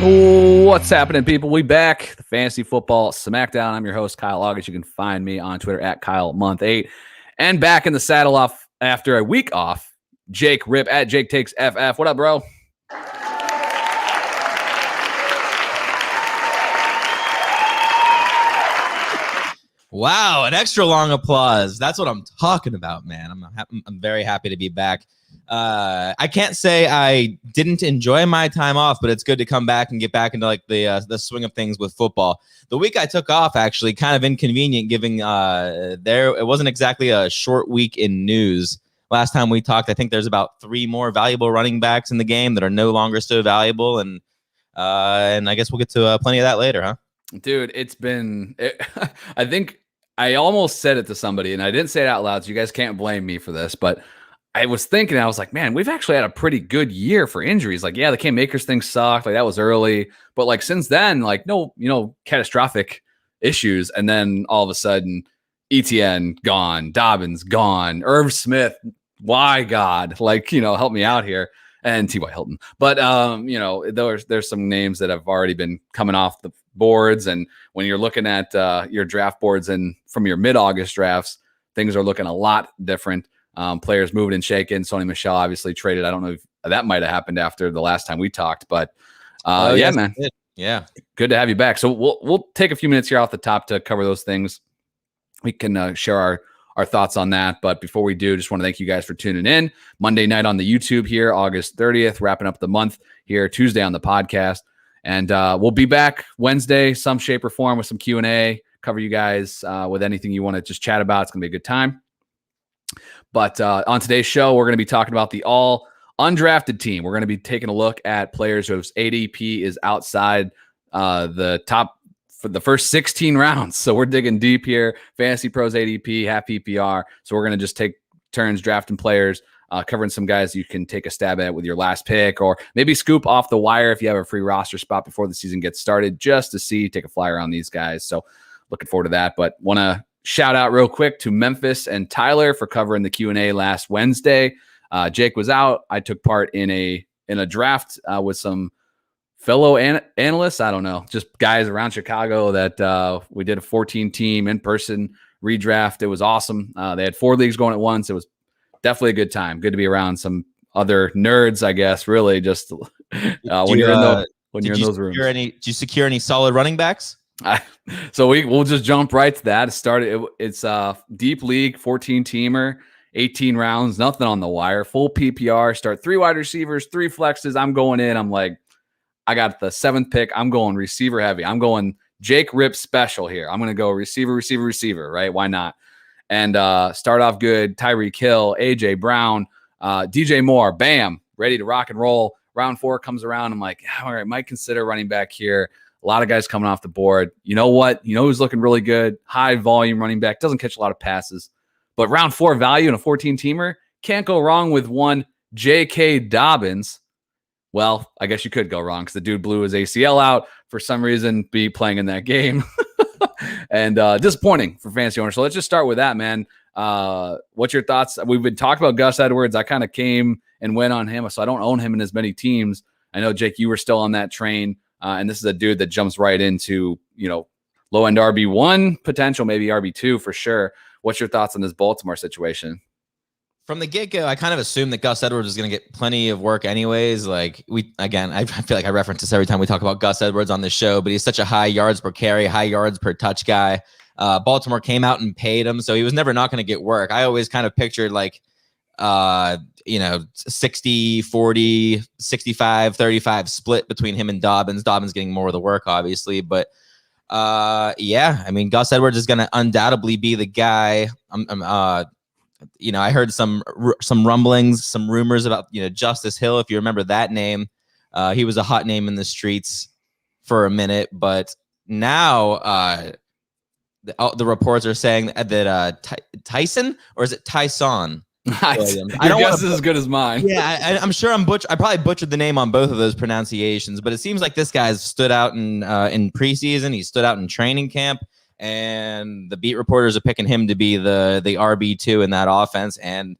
What's happening, people? We back. The Fantasy Football Smackdown. I'm your host, Kyle August. You can find me on Twitter at KyleMonth8. And back in the saddle off after a week off, Jake Rip at Jake Takes FF. What up, bro? Wow, an extra long applause. That's what I'm talking about, man. I'm very happy to be back. I can't say I didn't enjoy my time off, but it's good to come back and get back into like the swing of things with football. The week I took off, actually, kind of inconvenient, given it wasn't exactly a short week in news. Last time we talked, I think there's about 3 more valuable running backs in the game that are no longer so valuable, and I guess we'll get to plenty of that later, huh? Dude, I think I almost said it to somebody, and I didn't say it out loud, so you guys can't blame me for this, but I was thinking, I was like, man, we've actually had a pretty good year for injuries. Like, yeah, the Cam Akers thing sucked. Like, that was early. But, like, since then, like, no, catastrophic issues. And then all of a sudden, ETN gone, Dobbins gone, Irv Smith, why God? Like, help me out here. And T.Y. Hilton. But, there's some names that have already been coming off the boards. And when you're looking at your draft boards and from your mid-August drafts, things are looking a lot different. Players moving and shaking. Sony Michelle obviously traded. I don't know if that might have happened after the last time we talked, but yes, man. Yeah. Good to have you back. So we'll take a few minutes here off the top to cover those things. We can share our thoughts on that. But before we do, just want to thank you guys for tuning in. Monday night on the YouTube here, August 30th, wrapping up the month here, Tuesday on the podcast. And we'll be back Wednesday, some shape or form with some Q&A, cover you guys with anything you want to just chat about. It's going to be a good time. But on today's show, we're going to be talking about the all-undrafted team. We're going to be taking a look at players whose ADP is outside the top for the first 16 rounds. So we're digging deep here. Fantasy Pros ADP, half PPR. So we're going to just take turns drafting players, covering some guys you can take a stab at with your last pick, or maybe scoop off the wire if you have a free roster spot before the season gets started, just to take a flyer on these guys. So looking forward to that. But want to shout out real quick to Memphis and Tyler for covering the Q&A last Wednesday. Jake was out. I took part in a draft with some fellow analysts. I don't know, just guys around Chicago that we did a 14-team in-person redraft. It was awesome. They had 4 leagues going at once. It was definitely a good time. Good to be around some other nerds, I guess, really, just when you're in those rooms. Did you secure any solid running backs? So we'll just jump right to that. It's a deep league, 14-teamer, 18 rounds, nothing on the wire, full PPR. Start 3 wide receivers, 3 flexes. I'm going in. I'm like, I got the 7th pick. I'm going receiver heavy. I'm going Jake Rip special here. I'm going to go receiver, right? Why not? And start off good. Tyreek Hill, AJ Brown, DJ Moore, bam, ready to rock and roll. Round 4 comes around. I'm like, all right, might consider running back here. A lot of guys coming off the board. You know what? You know who's looking really good? High volume running back. Doesn't catch a lot of passes. But round 4 value in a 14-teamer. Can't go wrong with one J.K. Dobbins. Well, I guess you could go wrong because the dude blew his ACL out for some reason, be playing in that game. And disappointing for fantasy owners. So let's just start with that, man. What's your thoughts? We've been talking about Gus Edwards. I kind of came and went on him, so I don't own him in as many teams. I know, Jake, you were still on that train. And this is a dude that jumps right into, low-end RB1 potential, maybe RB2 for sure. What's your thoughts on this Baltimore situation? From the get-go, I kind of assumed that Gus Edwards was going to get plenty of work anyways. Like, I feel like I reference this every time we talk about Gus Edwards on this show, but he's such a high yards per carry, high yards per touch guy. Baltimore came out and paid him, so he was never not going to get work. I always kind of pictured, like, 60, 40, 65, 35 split between him and Dobbins. Dobbins getting more of the work, obviously. But, I mean, Gus Edwards is going to undoubtedly be the guy. I heard some rumblings, some rumors about, Justice Hill, if you remember that name. He was a hot name in the streets for a minute. But now the reports are saying that Tyson, or is it Tyson? Williams. Your guess is as good as mine. Yeah, I'm sure I probably butchered the name on both of those pronunciations, but it seems like this guy's stood out in preseason. He stood out in training camp, and the beat reporters are picking him to be the RB2 in that offense, and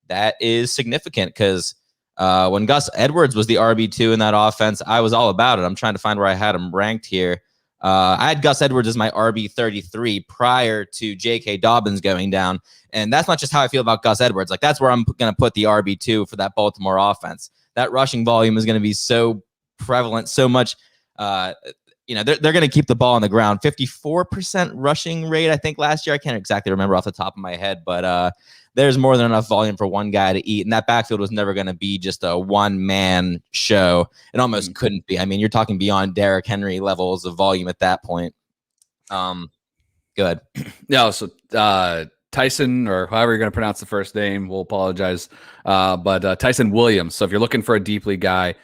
that is significant because When Gus Edwards was the RB2 in that offense, I was all about it. I'm trying to find where I had him ranked here. I had Gus Edwards as my RB33 prior to J.K. Dobbins going down. And that's not just how I feel about Gus Edwards. Like, that's where I'm going to put the RB2 for that Baltimore offense. That rushing volume is going to be so prevalent, so much. They're going to keep the ball on the ground. 54% rushing rate, I think, last year. I can't exactly remember off the top of my head, but there's more than enough volume for one guy to eat. And that backfield was never going to be just a one-man show. It almost couldn't be. I mean, you're talking beyond Derrick Henry levels of volume at that point. Good. Yeah, so Tyson, or however you're going to pronounce the first name, we'll apologize. But Tyson Williams. So if you're looking for a deep league guy,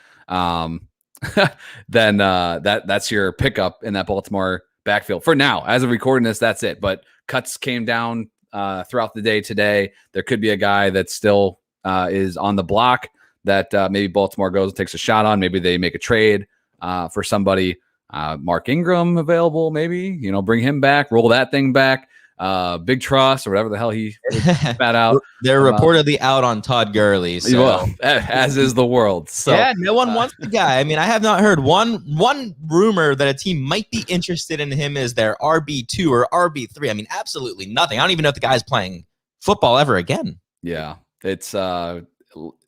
then that's your pickup in that Baltimore backfield. For now, as of recording this, that's it. But cuts came down throughout the day today. There could be a guy that still is on the block that maybe Baltimore goes and takes a shot on. Maybe they make a trade for somebody. Mark Ingram available, maybe, bring him back, roll that thing back. Big Truss or whatever the hell he spat out. They're reportedly out on Todd Gurley. So. Well, as is the world. So yeah, no one wants the guy. I mean, I have not heard one rumor that a team might be interested in him as their RB2 or RB3. I mean, absolutely nothing. I don't even know if the guy's playing football ever again. Yeah, it's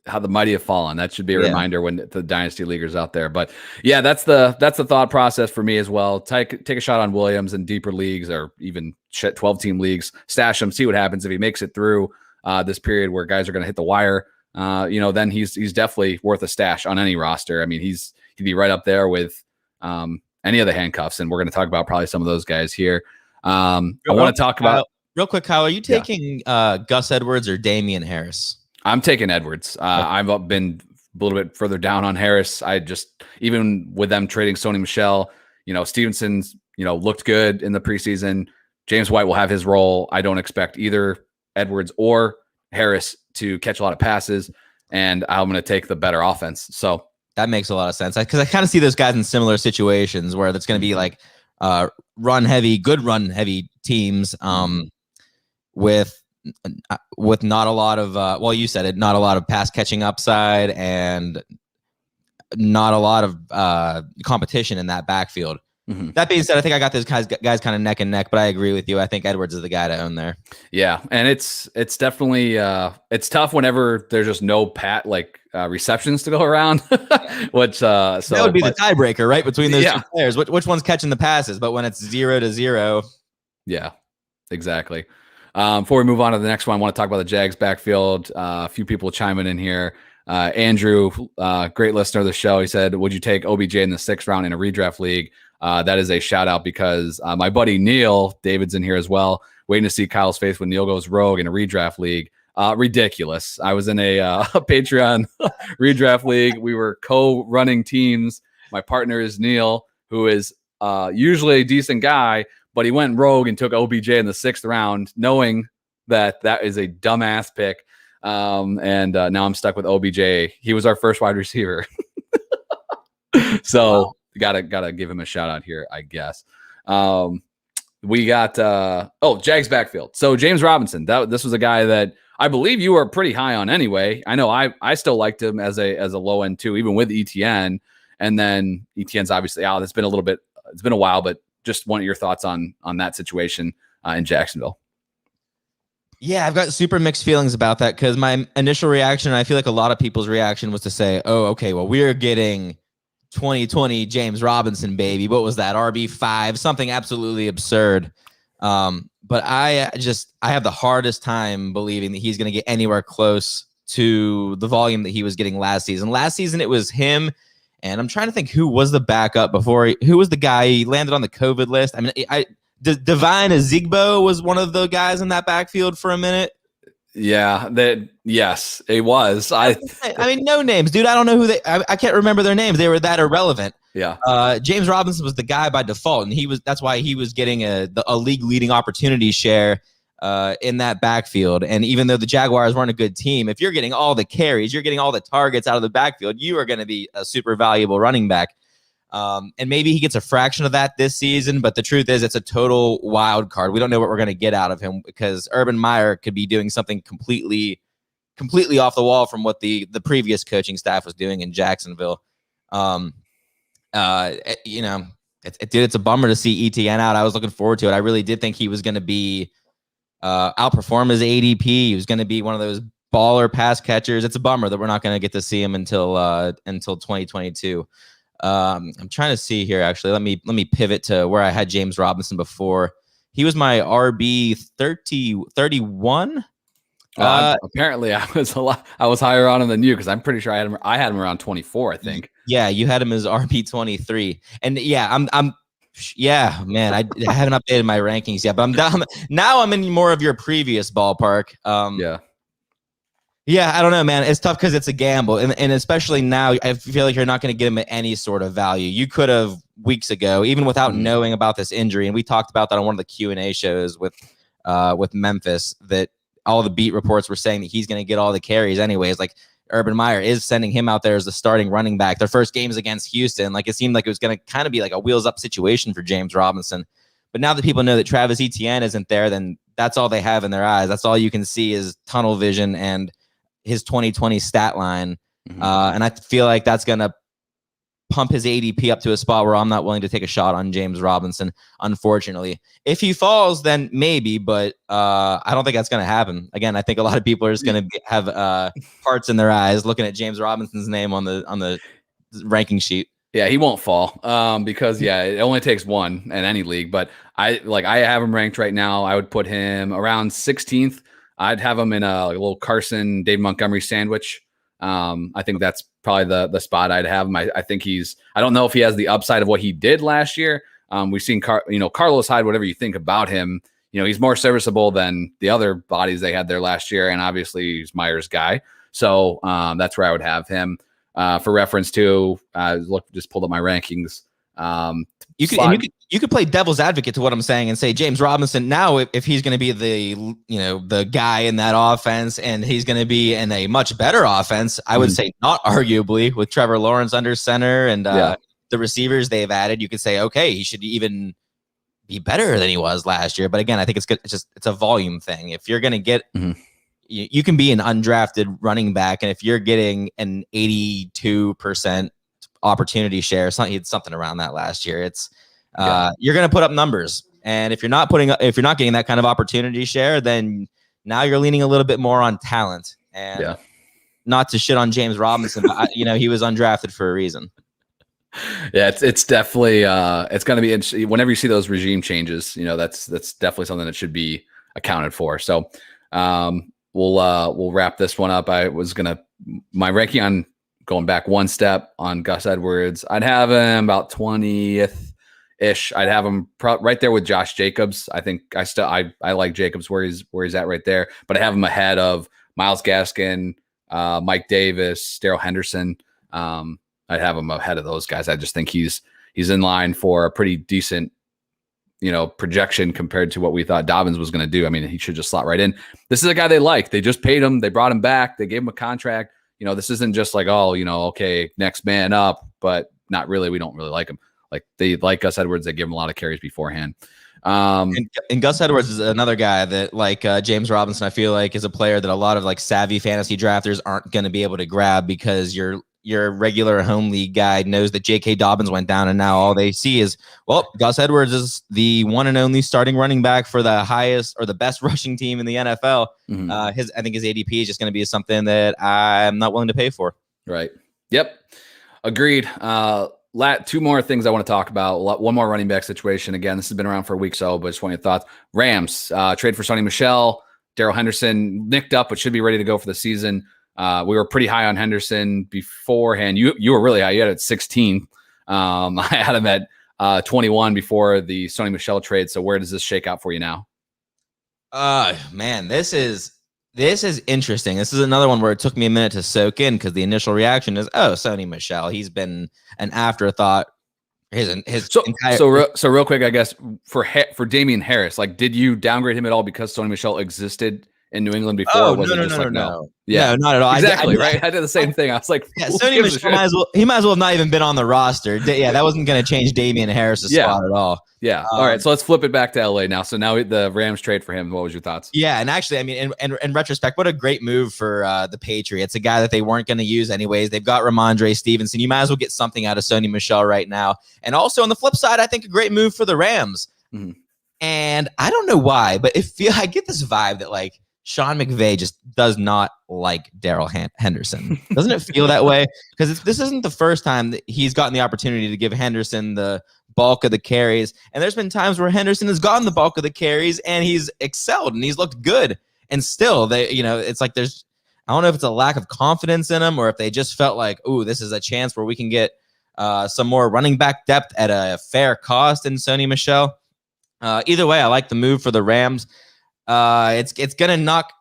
how the mighty have fallen. That should be a reminder when the dynasty leaguers out there. But yeah, that's the thought process for me as well. Take a shot on Williams in deeper leagues or even 12-team leagues. Stash him, see what happens if he makes it through this period where guys are going to hit the wire. Then he's definitely worth a stash on any roster. I mean, he'd be right up there with any of the handcuffs, and we're going to talk about probably some of those guys here. I want to talk about real quick, Kyle. Are you taking Gus Edwards or Damian Harris? I'm taking Edwards. I've been a little bit further down on Harris. Even with them trading Sony Michelle, Stevenson's, looked good in the preseason. James White will have his role. I don't expect either Edwards or Harris to catch a lot of passes, and I'm going to take the better offense. So that makes a lot of sense because I kind of see those guys in similar situations where it's going to be like good run heavy teams with not a lot of you said it, not a lot of pass catching upside and not a lot of competition in that backfield. Mm-hmm. That being said, I think I got those guys kind of neck and neck, but I agree with you. I think Edwards is the guy to own there. Yeah, and it's definitely it's tough whenever there's just no receptions to go around. Which that would be the tiebreaker, right, between those two players. Which one's catching the passes? But when it's 0-0, yeah, exactly. Before we move on to the next one, I want to talk about the Jags backfield. A few people chiming in here. Andrew, great listener of the show. He said, would you take OBJ in the 6th round in a redraft league? That is a shout out because my buddy Neil, David's in here as well, waiting to see Kyle's face when Neil goes rogue in a redraft league. Ridiculous. I was in a Patreon redraft league. We were co-running teams. My partner is Neil, who is usually a decent guy, but he went rogue and took OBJ in the 6th round, knowing that is a dumbass pick. And now I'm stuck with OBJ. He was our first wide receiver. So gotta give him a shout out here, I guess. We got Jags backfield. So James Robinson, this was a guy that I believe you were pretty high on anyway. I know I still liked him as a low end too, even with ETN. And then ETN's obviously out. It's been a while, but just want your thoughts on that situation in Jacksonville. Yeah, I've got super mixed feelings about that because my initial reaction, I feel like a lot of people's reaction was to say, oh, okay, well, we're getting 2020 James Robinson, baby. What was that? RB5, something absolutely absurd. But I have the hardest time believing that he's going to get anywhere close to the volume that he was getting last season. Last season, it was him. And I'm trying to think who was the backup who was the guy he landed on the COVID list. I mean, Divine Ezigbo was one of the guys in that backfield for a minute. Yeah, yes, it was. I mean, no names, dude. I don't know who I can't remember their names. They were that irrelevant. Yeah. James Robinson was the guy by default, and that's why he was getting a league leading opportunity share in that backfield. And even though the Jaguars weren't a good team, if you're getting all the carries, you're getting all the targets out of the backfield, you are going to be a super valuable running back. And maybe he gets a fraction of that this season, but the truth is it's a total wild card. We don't know what we're going to get out of him because Urban Meyer could be doing something completely completely off the wall from what the previous coaching staff was doing in Jacksonville. It's a bummer to see ETN out. I was looking forward to it. I really did think he was going to be outperform his ADP. He was going to be one of those baller pass catchers. It's a bummer that we're not going to get to see him until 2022. I'm trying to see here. Actually, let me pivot to where I had James Robinson before. He was my RB 31. Apparently, I was higher on him than you because I'm pretty sure I had him around 24. I think. Yeah, you had him as RB 23, and yeah, man, I haven't updated my rankings yet, but I'm down now. I'm in more of your previous ballpark. Yeah, I don't know, man. It's tough because it's a gamble, and especially now, I feel like you're not going to get him at any sort of value. You could have weeks ago, even without knowing about this injury, and we talked about that on one of the Q&A shows with Memphis, that all the beat reports were saying that he's going to get all the carries anyways. Like Urban Meyer is sending him out there as the starting running back. Their first game is against Houston. Like it seemed like it was going to kind of be like a wheels up situation for James Robinson. But now that people know that Travis Etienne isn't there, then that's all they have in their eyes. That's all you can see is tunnel vision and his 2020 stat line. And I feel like that's going to pump his ADP up to a spot where I'm not willing to take a shot on James Robinson, unfortunately. If he falls, then maybe, but I don't think that's going to happen. Again, I think a lot of people are just going to have hearts in their eyes looking at James Robinson's name on the ranking sheet. Yeah, he won't fall because it only takes one in any league. But I have him ranked right now. I would put him around 16th. I'd have him in a little Carson, Dave Montgomery sandwich. I think that's probably the spot I'd have him. I think I don't know if he has the upside of what he did last year. We've seen Carlos Hyde, whatever you think about him, he's more serviceable than the other bodies they had there last year. And obviously he's Meyer's guy. So that's where I would have him. For reference to just pulled up my rankings. You could play devil's advocate to what I'm saying and say James Robinson now, if he's going to be the guy in that offense and he's going to be in a much better offense, I would say not arguably with Trevor Lawrence under center and the receivers they've added, you could say, okay, he should even be better than he was last year. But again, I think it's good. It's a volume thing. If you're going to get, you can be an undrafted running back. And if you're getting an 82% opportunity share, something around that last year, you're going to put up numbers. And if you're not getting that kind of opportunity share, then now you're leaning a little bit more on talent. And not to shit on James Robinson, but he was undrafted for a reason. Yeah, it's definitely it's going to be interesting whenever you see those regime changes. That's definitely something that should be accounted for. So we'll wrap this one up. My ranking on going back one step on Gus Edwards, I'd have him about 20th ish. I'd have him right there with Josh Jacobs. I think I like Jacobs where he's at right there, but I have him ahead of Myles Gaskin, Mike Davis, Darrell Henderson. I'd have him ahead of those guys. I just think he's in line for a pretty decent, projection compared to what we thought Dobbins was going to do. I mean, he should just slot right in. This is a guy they like. They just paid him. They brought him back. They gave him a contract. This isn't just like, okay, next man up, but not really. We don't really like him. Like they like Gus Edwards. They give him a lot of carries beforehand. And Gus Edwards is another guy that, like James Robinson, I feel like is a player that a lot of like savvy fantasy drafters aren't going to be able to grab because your regular home league guy knows that J.K. Dobbins went down, and now all they see is, Gus Edwards is the one and only starting running back for the highest or the best rushing team in the NFL. I think his ADP is just going to be something that I'm not willing to pay for. Right. Yep. Agreed. Two more things I want to talk about. One more running back situation. Again, this has been around for a week, but just want your thoughts. Rams trade for Sony Michelle, Darrell Henderson nicked up, but should be ready to go for the season. We were pretty high on Henderson beforehand. You were really high. You had it at 16. I had him at 21 before the Sony Michelle trade. So where does this shake out for you now? Man, this is interesting. This is another one where it took me a minute to soak in because the initial reaction is, Sony Michelle. He's been an afterthought. So real quick, I guess for Damian Harris, like, did you downgrade him at all because Sony Michelle existed in New England before? Oh, Was no, it no, just no, like, no. Yeah, No, not at all. exactly, right? I did the same thing. I was like, Yeah, who Sony gives a Michelle shit? he might as well have not even been on the roster. Yeah, that wasn't going to change Damian Harris's Yeah. spot at all. Yeah. All right. So let's flip it back to LA now. So now the Rams trade for him. What was your thoughts? Yeah, and actually, I mean, in retrospect, what a great move for the Patriots. A guy that they weren't going to use anyways. They've got Ramondre Stevenson. You might as well get something out of Sony Michelle right now. And also on the flip side, I think a great move for the Rams. Mm-hmm. And I don't know why, but I get this vibe that like Sean McVay just does not like Darrell Henderson. Doesn't it feel that way? Because this isn't the first time that he's gotten the opportunity to give Henderson the bulk of the carries. And there's been times where Henderson has gotten the bulk of the carries and he's excelled and he's looked good. And still, it's like I don't know if it's a lack of confidence in him or if they just felt like, ooh, this is a chance where we can get some more running back depth at a fair cost in Sony Michelle. Either way, I like the move for the Rams. It's going to knock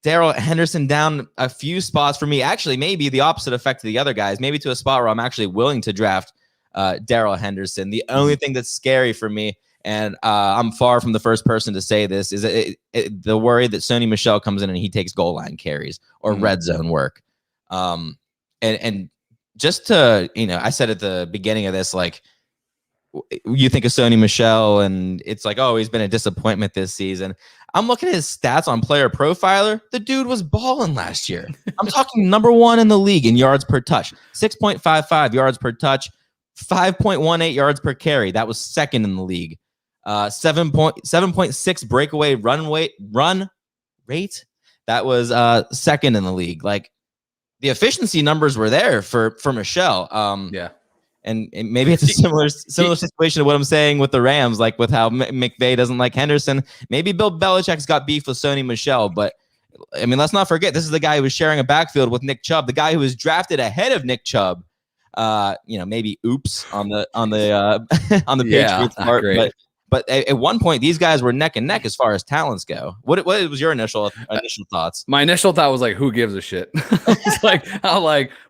Darrell Henderson down a few spots for me. Actually, maybe the opposite effect to the other guys. Maybe to a spot where I'm actually willing to draft Darrell Henderson. The only thing that's scary for me, and I'm far from the first person to say this, is the worry that Sony Michelle comes in and he takes goal line carries or red zone work. And just to, I said at the beginning of this, like, you think of Sony Michelle and it's like, oh, he's been a disappointment this season. I'm looking at his stats on Player Profiler. The dude was balling last year. I'm talking number 1 in the league in yards per touch, 6.55 yards per touch, 5.18 yards per carry. That was second in the league. 7.6 breakaway run rate. That was second in the league. Like the efficiency numbers were there for Michelle. Yeah. And maybe it's a similar situation to what I'm saying with the Rams, like with how McVay doesn't like Henderson. Maybe Bill Belichick's got beef with Sony Michelle, but I mean, let's not forget this is the guy who was sharing a backfield with Nick Chubb, the guy who was drafted ahead of Nick Chubb. Maybe oops on the Patriots part, but at one point these guys were neck and neck as far as talents go. What was your initial thoughts? My initial thought was like, who gives a shit? It's like,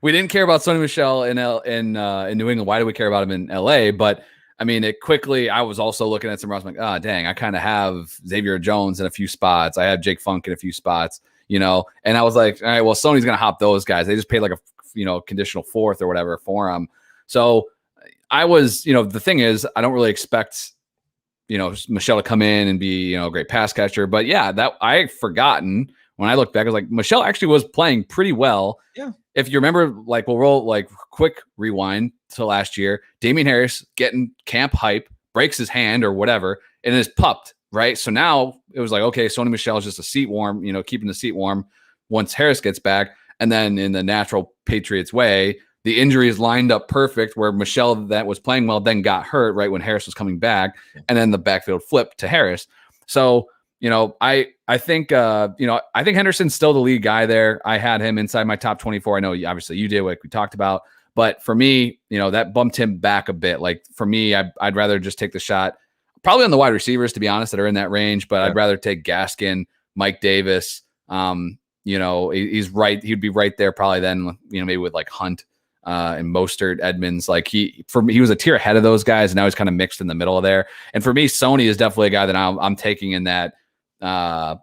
we didn't care about Sony Michelle in New England. Why do we care about him in LA? But I mean, I was also looking at some routes. I'm like, oh, dang, I kind of have Xavier Jones in a few spots. I have Jake Funk in a few spots, and I was like, all right, well, Sony's going to hop those guys. They just paid like a, conditional 4th or whatever for him. So I was, the thing is, I don't really expect, Michelle to come in and be, a great pass catcher. But yeah, that I had forgotten when I look back, I was like, Michelle actually was playing pretty well. Yeah. If you remember, like we'll roll like quick rewind to last year, Damian Harris getting camp hype, breaks his hand or whatever, and is pupped, right? So now it was like, okay, Sony Michelle is just a seat warm, keeping the seat warm once Harris gets back. And then in the natural Patriots way, the injuries lined up perfect where Michelle that was playing well then got hurt right when Harris was coming back, and then the backfield flipped to Harris. So, I think Henderson's still the lead guy there. I had him inside my top 24. I know obviously you did, like we talked about, but for me, that bumped him back a bit. Like for me, I'd rather just take the shot probably on the wide receivers, to be honest, that are in that range, but I'd rather take Gaskin, Mike Davis. He's right. He'd be right there probably then, maybe with like Hunt, and Mostert, Edmonds. Like he was a tier ahead of those guys, and now he's kind of mixed in the middle of there. And for me, Sony is definitely a guy that I'm taking in that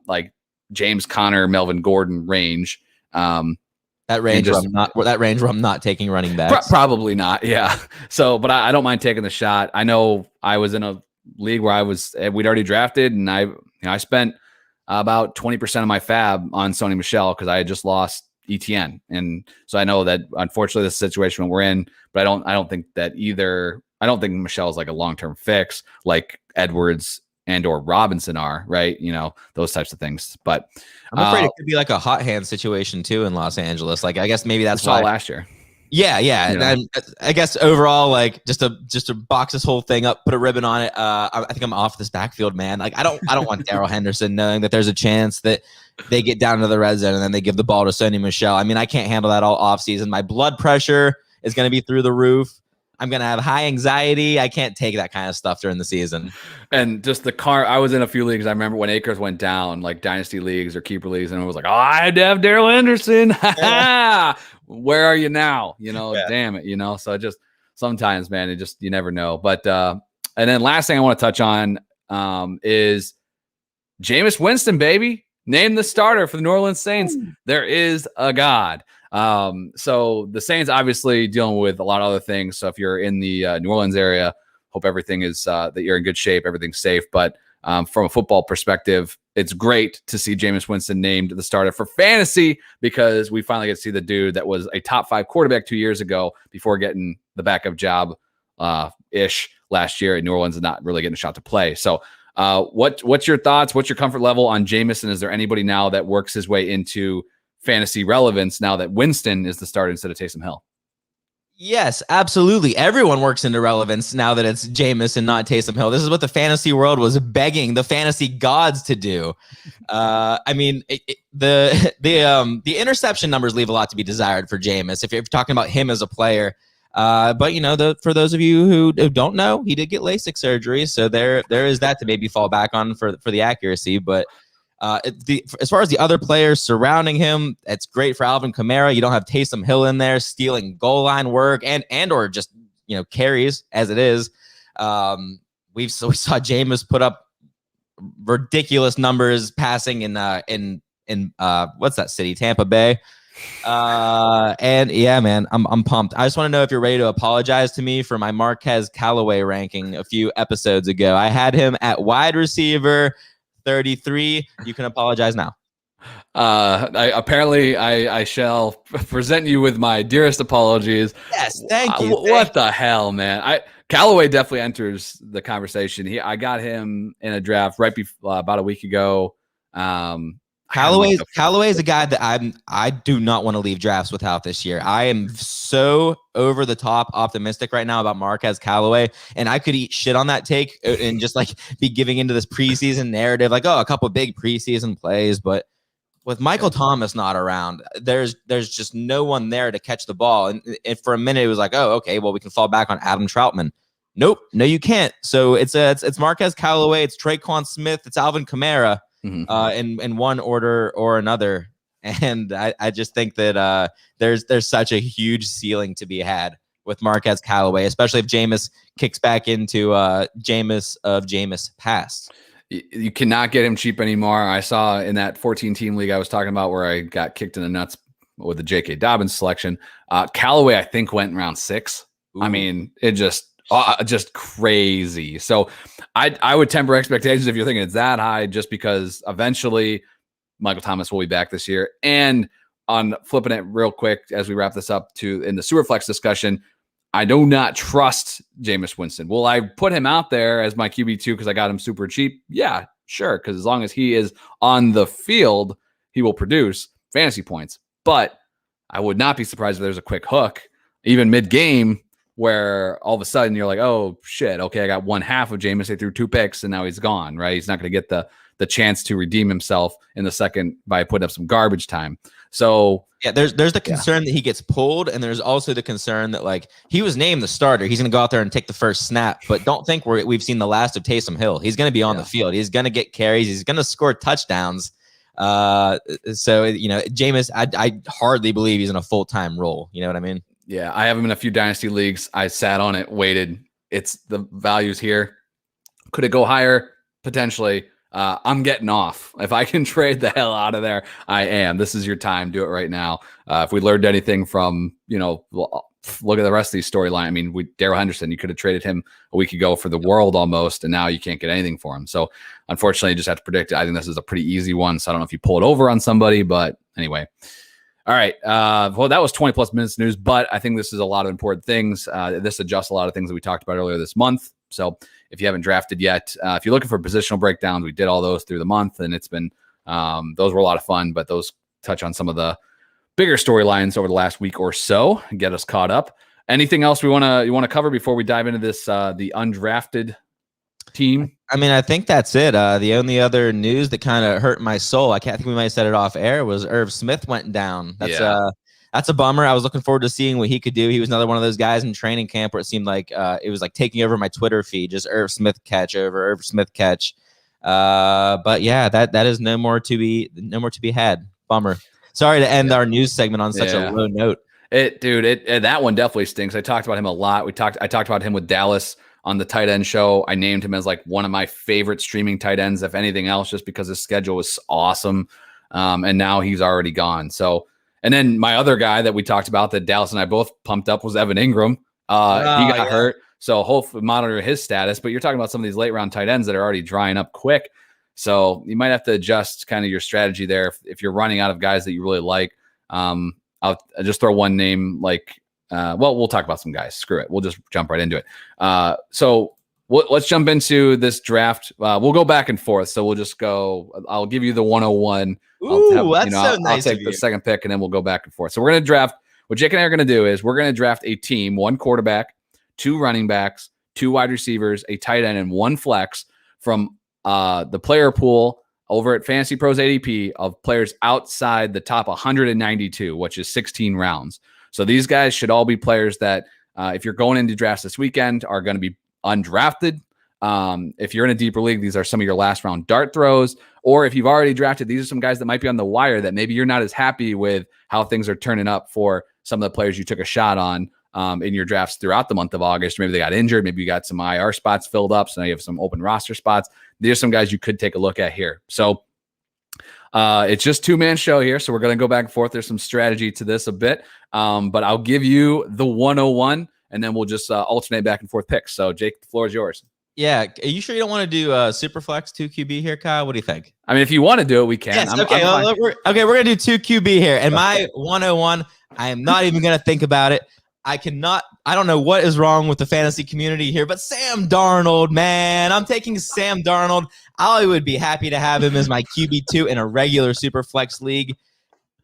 like James Conner, Melvin Gordon range. That range where I'm not taking running backs. Probably not. Yeah. So, but I don't mind taking the shot. I know I was in a league where we'd already drafted, and I spent about 20% of my fab on Sony Michelle because I had just lost ETN. And so I know that unfortunately this situation we're in, but I don't think that either. I don't think Michelle is like a long-term fix like Edwards and or Robinson are, right? Those types of things. But I'm afraid it could be like a hot hand situation too in Los Angeles. Like I guess maybe that's why last year. Yeah. And I guess overall, like just to box this whole thing up, put a ribbon on it. I think I'm off this backfield, man. Like I don't want Darrell Henderson knowing that there's a chance that they get down to the red zone and then they give the ball to Sony Michelle. I mean, I can't handle that all off season. My blood pressure is going to be through the roof. I'm going to have high anxiety. I can't take that kind of stuff during the season. And just the car, I was in a few leagues. I remember when Akers went down, like dynasty leagues or keeper leagues, and it was like, oh, I had to have Darrell Henderson. Where are you now? Damn it, so just sometimes, man, you never know. But, and then last thing I want to touch on is Jameis Winston, baby. name the starter for the New Orleans Saints. There is a God. So the Saints obviously dealing with a lot of other things. So if you're in the New Orleans area, hope everything is that you're in good shape, everything's safe. But from a football perspective, it's great to see Jameis Winston named the starter for fantasy, because we finally get to see the dude that was a top 5 quarterback 2 years ago before getting the backup job ish last year in New Orleans and not really getting a shot to play. So what's your thoughts? What's your comfort level on Jameis? And is there anybody now that works his way into fantasy relevance now that Winston is the starter instead of Taysom Hill? Yes, absolutely. Everyone works into relevance now that it's Jameis and not Taysom Hill. This is what the fantasy world was begging the fantasy gods to do. I mean, the interception numbers leave a lot to be desired for Jameis if you're talking about him as a player. But you know, for those of you who don't know, he did get LASIK surgery, so there is that to maybe fall back on for the accuracy. But as far as the other players surrounding him, it's great for Alvin Kamara. You don't have Taysom Hill in there stealing goal line work and or just carries as it is. We saw Jameis put up ridiculous numbers passing in what's that city, Tampa Bay. And yeah, man, I'm pumped. I just want to know if you're ready to apologize to me for my Marquez Callaway ranking a few episodes ago. I had him at wide receiver 33. You can apologize now. I shall present you with my dearest apologies. Yes, thank you. What the hell, man? Callaway definitely enters the conversation. I got him in a draft right about a week ago. Callaway is a guy that I do not want to leave drafts without this year. I am so over the top optimistic right now about Marquez Callaway, and I could eat shit on that take and just like be giving into this preseason narrative, like, oh, a couple big preseason plays, but with Michael Thomas not around, there's just no one there to catch the ball. And for a minute, it was like, oh, okay, well, we can fall back on Adam Troutman. Nope, no, you can't. So it's Marquez Callaway, it's Traquan Smith, it's Alvin Kamara. In one order or another, and I just think that there's such a huge ceiling to be had with Marquez Callaway, especially if Jameis kicks back into Jameis of Jameis past. You cannot get him cheap anymore. I saw in that 14-team league I was talking about where I got kicked in the nuts with the J.K. Dobbins selection. Callaway, I think, went in round 6. Ooh. I mean, it just crazy. So I would temper expectations if you're thinking it's that high, just because eventually Michael Thomas will be back this year. And on flipping it real quick as we wrap this up in the Superflex discussion, I do not trust Jameis Winston. Will I put him out there as my QB2 because I got him super cheap? Yeah, sure. Because as long as he is on the field, he will produce fantasy points. But I would not be surprised if there's a quick hook, even mid-game, where all of a sudden you're like, oh, shit, okay, I got one half of Jameis. They threw 2 picks, and now he's gone, right? He's not going to get the chance to redeem himself in the second by putting up some garbage time. So yeah, there's the concern that he gets pulled, and there's also the concern that, like, he was named the starter. He's going to go out there and take the first snap, but don't think we've seen the last of Taysom Hill. He's going to be on the field. He's going to get carries. He's going to score touchdowns. So, Jameis, I hardly believe he's in a full-time role. You know what I mean? Yeah, I have him in a few dynasty leagues. I sat on it, waited. It's the values here. Could it go higher? Potentially. I'm getting off. If I can trade the hell out of there, I am. This is your time. Do it right now. If we learned anything from, look at the rest of these storyline. I mean, Darrell Henderson, you could have traded him a week ago for the world almost, and now you can't get anything for him. So unfortunately, you just have to predict it. I think this is a pretty easy one. So I don't know if you pull it over on somebody, but anyway. All right. Well, that was 20 plus minutes news, but I think this is a lot of important things. This adjusts a lot of things that we talked about earlier this month. So if you haven't drafted yet, if you're looking for positional breakdowns, we did all those through the month, and it's been, those were a lot of fun, but those touch on some of the bigger storylines over the last week or so and get us caught up. Anything else you want to cover before we dive into this, the undrafted team? I mean, I think that's it. The only other news that kind of hurt my soul, I think we might have said it off air, was Irv Smith went down. That's a bummer. I was looking forward to seeing what he could do. He was another one of those guys in training camp where it seemed like it was like taking over my Twitter feed, just Irv Smith catch over Irv Smith catch. But yeah, that is no more to be had. Bummer. Sorry to end our news segment on such a low note. That one definitely stinks. I talked about him a lot. I talked about him with Dallas on the tight end show. I named him as like one of my favorite streaming tight ends, if anything else, just because his schedule was awesome. And now he's already gone. So, and then my other guy that we talked about that Dallas and I both pumped up was Evan Ingram. He got hurt. So hopefully monitor his status. But you're talking about some of these late round tight ends that are already drying up quick. So you might have to adjust kind of your strategy there if you're running out of guys that you really like. I'll just throw one name like, we'll talk about some guys. Screw it. We'll just jump right into it. So let's jump into this draft. We'll go back and forth. So we'll just go. I'll give you the 101. Nice. I'll take the second pick, and then we'll go back and forth. So we're going to draft. What Jake and I are going to do is we're going to draft a team: 1 quarterback, 2 running backs, 2 wide receivers, a tight end, and 1 flex from the player pool over at Fantasy Pros ADP of players outside the top 192, which is 16 rounds. So these guys should all be players that, if you're going into drafts this weekend, are going to be undrafted. If you're in a deeper league, these are some of your last round dart throws. Or if you've already drafted, these are some guys that might be on the wire that maybe you're not as happy with how things are turning up for some of the players you took a shot on in your drafts throughout the month of August. Maybe they got injured. Maybe you got some IR spots filled up. So now you have some open roster spots. These are some guys you could take a look at here. So it's just 2-man show here. So we're going to go back and forth. There's some strategy to this a bit, but I'll give you the 101 and then we'll just alternate back and forth picks. So Jake, the floor is yours. Yeah. Are you sure you don't want to do Superflex 2 QB here, Kyle? What do you think? I mean, if you want to do it, we can. Yes, we're going to do 2 QB here. And my 101, I am not even going to think about it. I don't know what is wrong with the fantasy community here, but Sam Darnold, man, I'm taking Sam Darnold. I would be happy to have him as my QB2 in a regular Superflex league.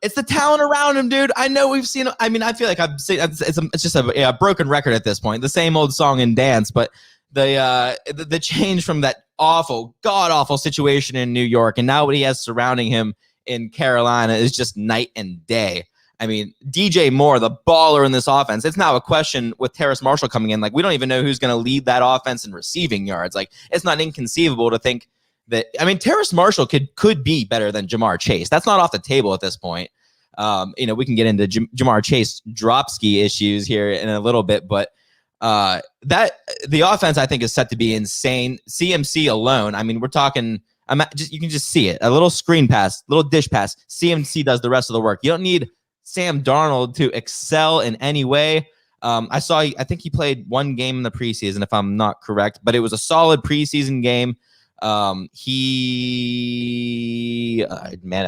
It's the talent around him, dude. I know we've seen. I mean, I feel like I've seen. It's just a broken record at this point. The same old song and dance, but the change from that awful, god awful situation in New York, and now what he has surrounding him in Carolina is just night and day. I mean, DJ Moore, the baller in this offense. It's now a question with Terrace Marshall coming in. Like, we don't even know who's going to lead that offense in receiving yards. Like, it's not inconceivable to think that. I mean, Terrace Marshall could be better than Jamar Chase. That's not off the table at this point. We can get into Jamar Chase drop ski issues here in a little bit, but that the offense I think is set to be insane. CMC alone. I mean, we're talking. You can just see it. A little screen pass, little dish pass. CMC does the rest of the work. You don't need Sam Darnold to excel in any way. I think he played 1 game in the preseason, if I'm not correct, but it was a solid preseason game. I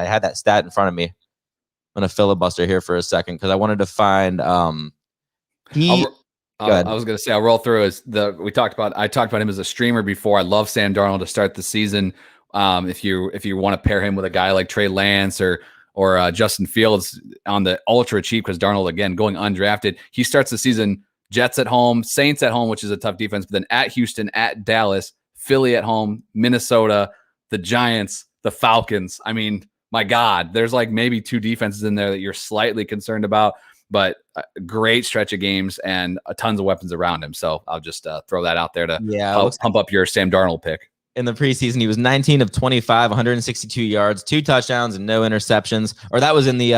had that stat in front of me. I'm going to filibuster here for a second because I wanted to find I was going to say I'll roll through I talked about him as a streamer before. I love Sam Darnold to start the season. If you want to pair him with a guy like Trey Lance or Justin Fields on the ultra cheap, because Darnold, again, going undrafted. He starts the season Jets at home, Saints at home, which is a tough defense, but then at Houston, at Dallas, Philly at home, Minnesota, the Giants, the Falcons. I mean, my God, there's like maybe 2 defenses in there that you're slightly concerned about, but a great stretch of games and tons of weapons around him. So I'll just throw that out there to pump up your Sam Darnold pick. In the preseason, he was 19 of 25, 162 yards, 2 touchdowns, and no interceptions. Or that was in the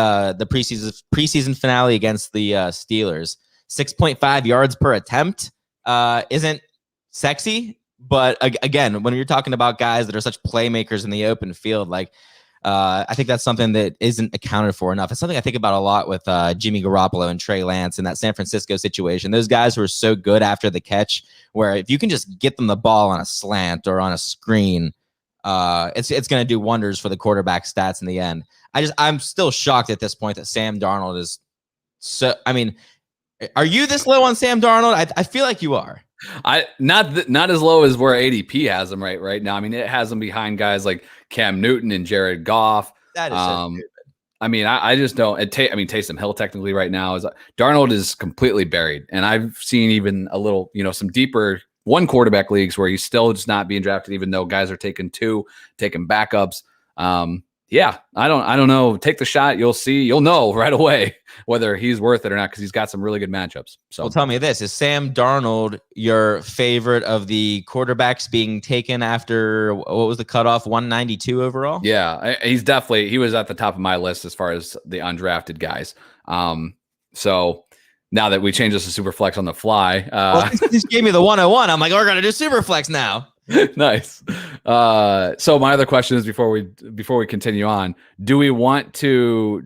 preseason finale against the Steelers. 6.5 yards per attempt isn't sexy, but again, when you're talking about guys that are such playmakers in the open field, like I think that's something that isn't accounted for enough. It's something I think about a lot with Jimmy Garoppolo and Trey Lance in that San Francisco situation. Those guys who are so good after the catch, where if you can just get them the ball on a slant or on a screen, it's going to do wonders for the quarterback stats in the end. I'm still shocked at this point that Sam Darnold is so. I mean, are you this low on Sam Darnold? I feel like you are. Not as low as where ADP has him right now. I mean, it has him behind guys like Cam Newton and Jared Goff. That is so stupid. I mean, I just don't. Taysom Hill technically right now Darnold is completely buried, and I've seen even a little, some deeper 1 quarterback leagues where he's still just not being drafted, even though guys are taking backups. Yeah, I don't know. Take the shot. You'll know right away whether he's worth it or not, because he's got some really good matchups. So, well, tell me this: is Sam Darnold your favorite of the quarterbacks being taken after what was the cutoff? 192 overall. Yeah, he was at the top of my list as far as the undrafted guys. So now that we changed this to super flex on the fly. Well, this gave me the 101. I'm like, we're gonna do super flex now. Nice. So my other question is before we continue on, do we want to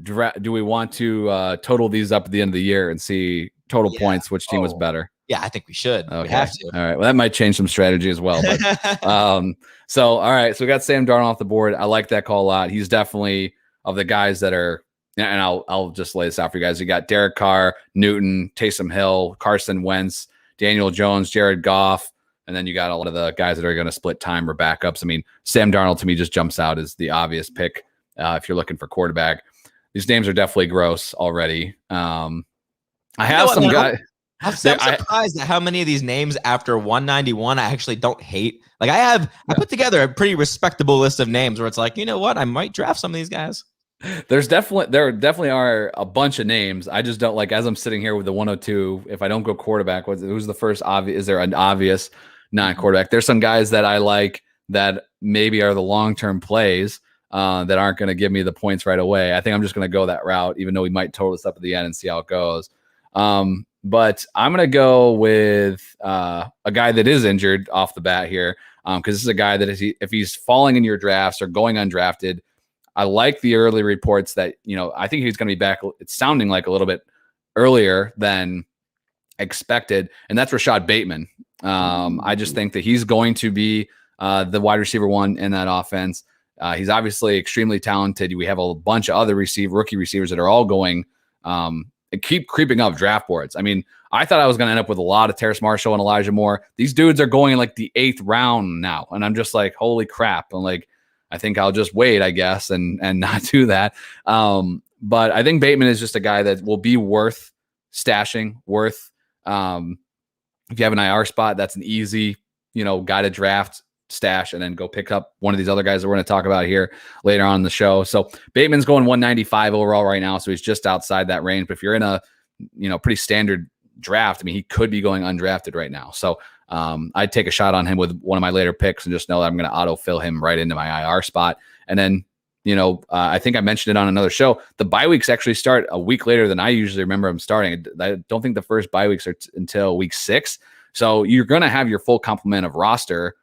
total these up at the end of the year and see total points, which team was better? Yeah, I think we should. Okay. We have to. All right. Well, that might change some strategy as well. But, so, all right. So we got Sam Darnold off the board. I like that call a lot. He's definitely of the guys that are, and I'll just lay this out for you guys. You got Derek Carr, Newton, Taysom Hill, Carson Wentz, Daniel Jones, Jared Goff. And then you got a lot of the guys that are going to split time or backups. I mean, Sam Darnold to me just jumps out as the obvious pick if you're looking for quarterback. These names are definitely gross already. I have some guys. I'm surprised at how many of these names after 191 I actually don't hate. Like I put together a pretty respectable list of names where it's like, you know what, I might draft some of these guys. There definitely are a bunch of names. I just don't like, as I'm sitting here with the 102, if I don't go quarterback, who's the first obvious? Is there an obvious non-quarterback? There's some guys that I like that maybe are the long-term plays that aren't going to give me the points right away. I think I'm just going to go that route, even though we might total this up at the end and see how it goes. But I'm going to go with a guy that is injured off the bat here because this is a guy that if he's falling in your drafts or going undrafted, I like the early reports that, I think he's going to be back. It's sounding like a little bit earlier than expected, and that's Rashad Bateman. I just think that he's going to be the wide receiver one in that offense. He's obviously extremely talented. We have a bunch of other rookie receivers that are all going keep creeping up draft boards. I mean, I thought I was going to end up with a lot of Terrace Marshall and Elijah Moore. These dudes are going in like the 8th round now. And I'm just like, holy crap. I'm like, I think I'll just wait, I guess, and not do that. But I think Bateman is just a guy that will be worth stashing, if you have an IR spot, that's an easy, guy to draft, stash, and then go pick up one of these other guys that we're going to talk about here later on in the show. So Bateman's going 195 overall right now, so he's just outside that range. But if you're in a pretty standard draft, I mean, he could be going undrafted right now. So I'd take a shot on him with one of my later picks and just know that I'm going to autofill him right into my IR spot. And then I think I mentioned it on another show. The bye weeks actually start a week later than I usually remember them starting. I don't think the first bye weeks are until week 6. So you're going to have your full complement of roster,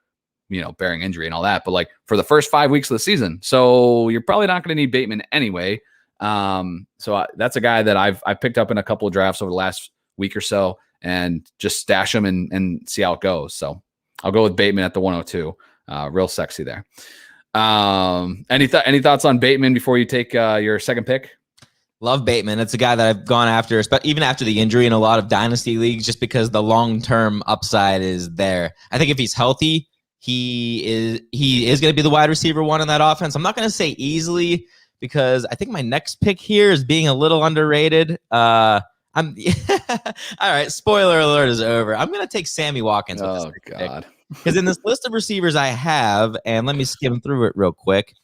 bearing injury and all that, but like for the first 5 weeks of the season. So you're probably not going to need Bateman anyway. So that's a guy that I've picked up in a couple of drafts over the last week or so and just stash him and see how it goes. So I'll go with Bateman at the 102. Real sexy there. Any thoughts on Bateman before you take your second pick? Love Bateman. It's a guy that I've gone after, but even after the injury in a lot of dynasty leagues, just because the long-term upside is there. I think if he's healthy, he is going to be the wide receiver one in that offense. I'm not going to say easily because I think my next pick here is being a little underrated. All right. Spoiler alert is over. I'm going to take Sammy Watkins. Oh God. Because in this list of receivers I have, and let me skim through it real quick.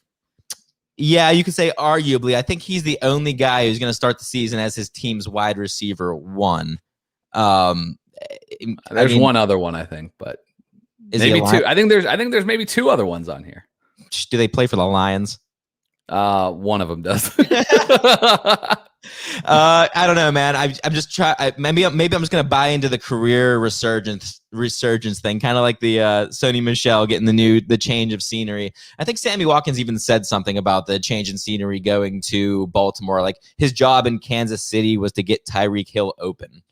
Yeah, you could say arguably, I think he's the only guy who's going to start the season as his team's wide receiver one. There's one other one, I think, but maybe two. I think there's maybe two other ones on here. Do they play for the Lions? One of them does. I don't know, man. I'm just trying. Maybe I'm just gonna buy into the career resurgence thing, kind of like the Sony Michelle getting the change of scenery. I think Sammy Watkins even said something about the change in scenery going to Baltimore. Like his job in Kansas City was to get Tyreek Hill open,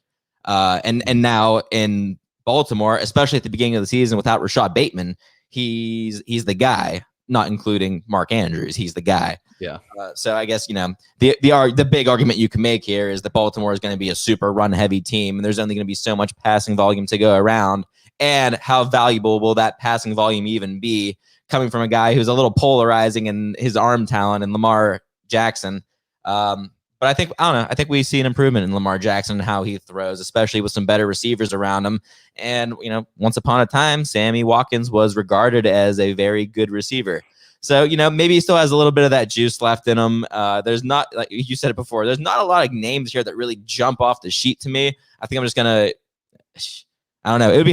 and now in Baltimore, especially at the beginning of the season without Rashad Bateman, he's the guy. Not including Mark Andrews, he's the guy. Yeah. So I guess the big argument you can make here is that Baltimore is going to be a super run heavy team, and there's only going to be so much passing volume to go around. And how valuable will that passing volume even be coming from a guy who's a little polarizing in his arm talent and Lamar Jackson? But I don't know. I think we see an improvement in Lamar Jackson and how he throws, especially with some better receivers around him. And, once upon a time, Sammy Watkins was regarded as a very good receiver. So, maybe he still has a little bit of that juice left in him. There's not, like you said it before, there's not a lot of names here that really jump off the sheet to me. I think I'm just going to, I don't know. It would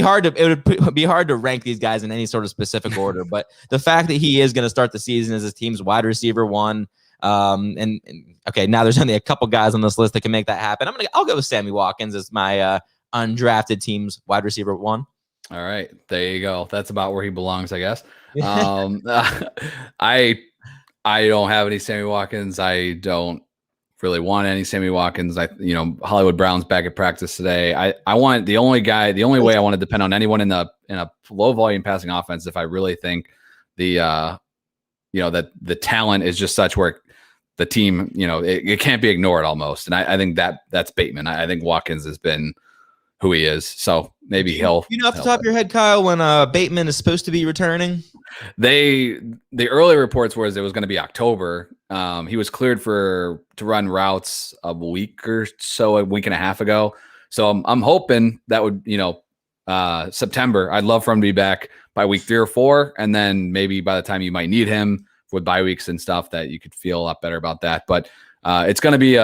be hard to rank these guys in any sort of specific order. But the fact that he is going to start the season as his team's wide receiver one, And okay, now there's only a couple guys on this list that can make that happen. I'll go with Sammy Watkins as my undrafted team's wide receiver 1. All right, there you go. That's about where he belongs, I guess. I don't have any Sammy Watkins. I don't really want any Sammy Watkins. Hollywood Brown's back at practice today. I want the only way I want to depend on anyone in a low volume passing offense if I really think that the talent is just such where the team, it can't be ignored almost. And I think that's Bateman. I think Watkins has been who he is. So maybe he'll. Off the top of your head, Kyle, when Bateman is supposed to be returning? The early reports was it was going to be October. He was cleared to run routes a week and a half ago. So I'm hoping that would, September. I'd love for him to be back by week 3 or 4. And then maybe by the time you might need him with bye weeks and stuff, that you could feel a lot better about that. But it's going to be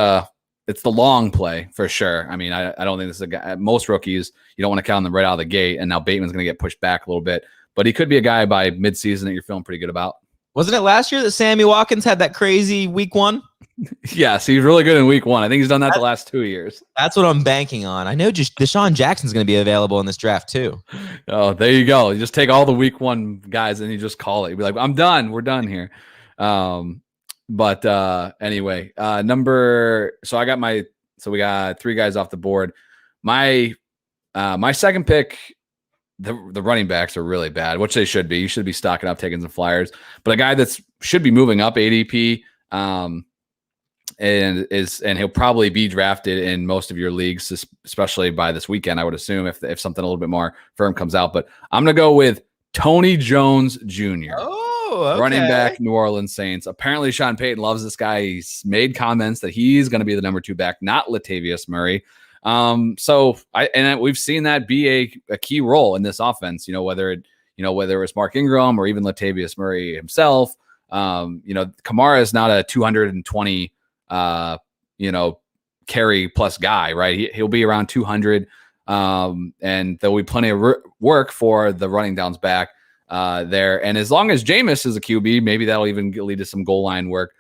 it's the long play for sure. I mean, I don't think this is a guy. Most rookies, you don't want to count them right out of the gate. And now Bateman's going to get pushed back a little bit, but he could be a guy by midseason that you're feeling pretty good about. Wasn't it last year that Sammy Watkins had that crazy week 1? Yes, he's really good in week 1. I think he's done that the last 2 years. That's what I'm banking on. I know just Deshaun Jackson's going to be available in this draft too. Oh, there you go. You just take all the week 1 guys and you just call it. You'd be like, I'm done. We're done here. But anyway, so we got 3 guys off the board. My second pick, the running backs are really bad, which they should be. You should be stocking up, taking some flyers. But a guy that should be moving up ADP, and he'll probably be drafted in most of your leagues, especially by this weekend, I would assume, if something a little bit more firm comes out. But I'm gonna go with Tony Jones Jr. Okay. Running back, New Orleans Saints. Apparently, Sean Payton loves this guy. He's made comments that he's going to be the number 2 back, not Latavius Murray. We've seen that be a key role in this offense. Whether it was Mark Ingram or even Latavius Murray himself. Kamara is not a 220 carry plus guy, right? He'll be around 200, and there'll be plenty of work for the running downs back there. And as long as Jameis is a QB, maybe that'll even lead to some goal line work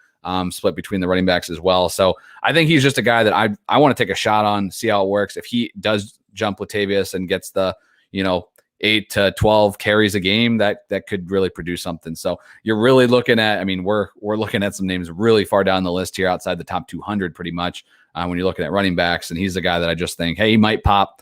split between the running backs as well. So I think he's just a guy that I want to take a shot on, see how it works. If he does jump Latavius and gets the 8 to 12 carries a game, that could really produce something. So you're really looking at, we're looking at some names really far down the list here outside the top 200 pretty much when you're looking at running backs. And he's a guy that I just think, hey, he might pop,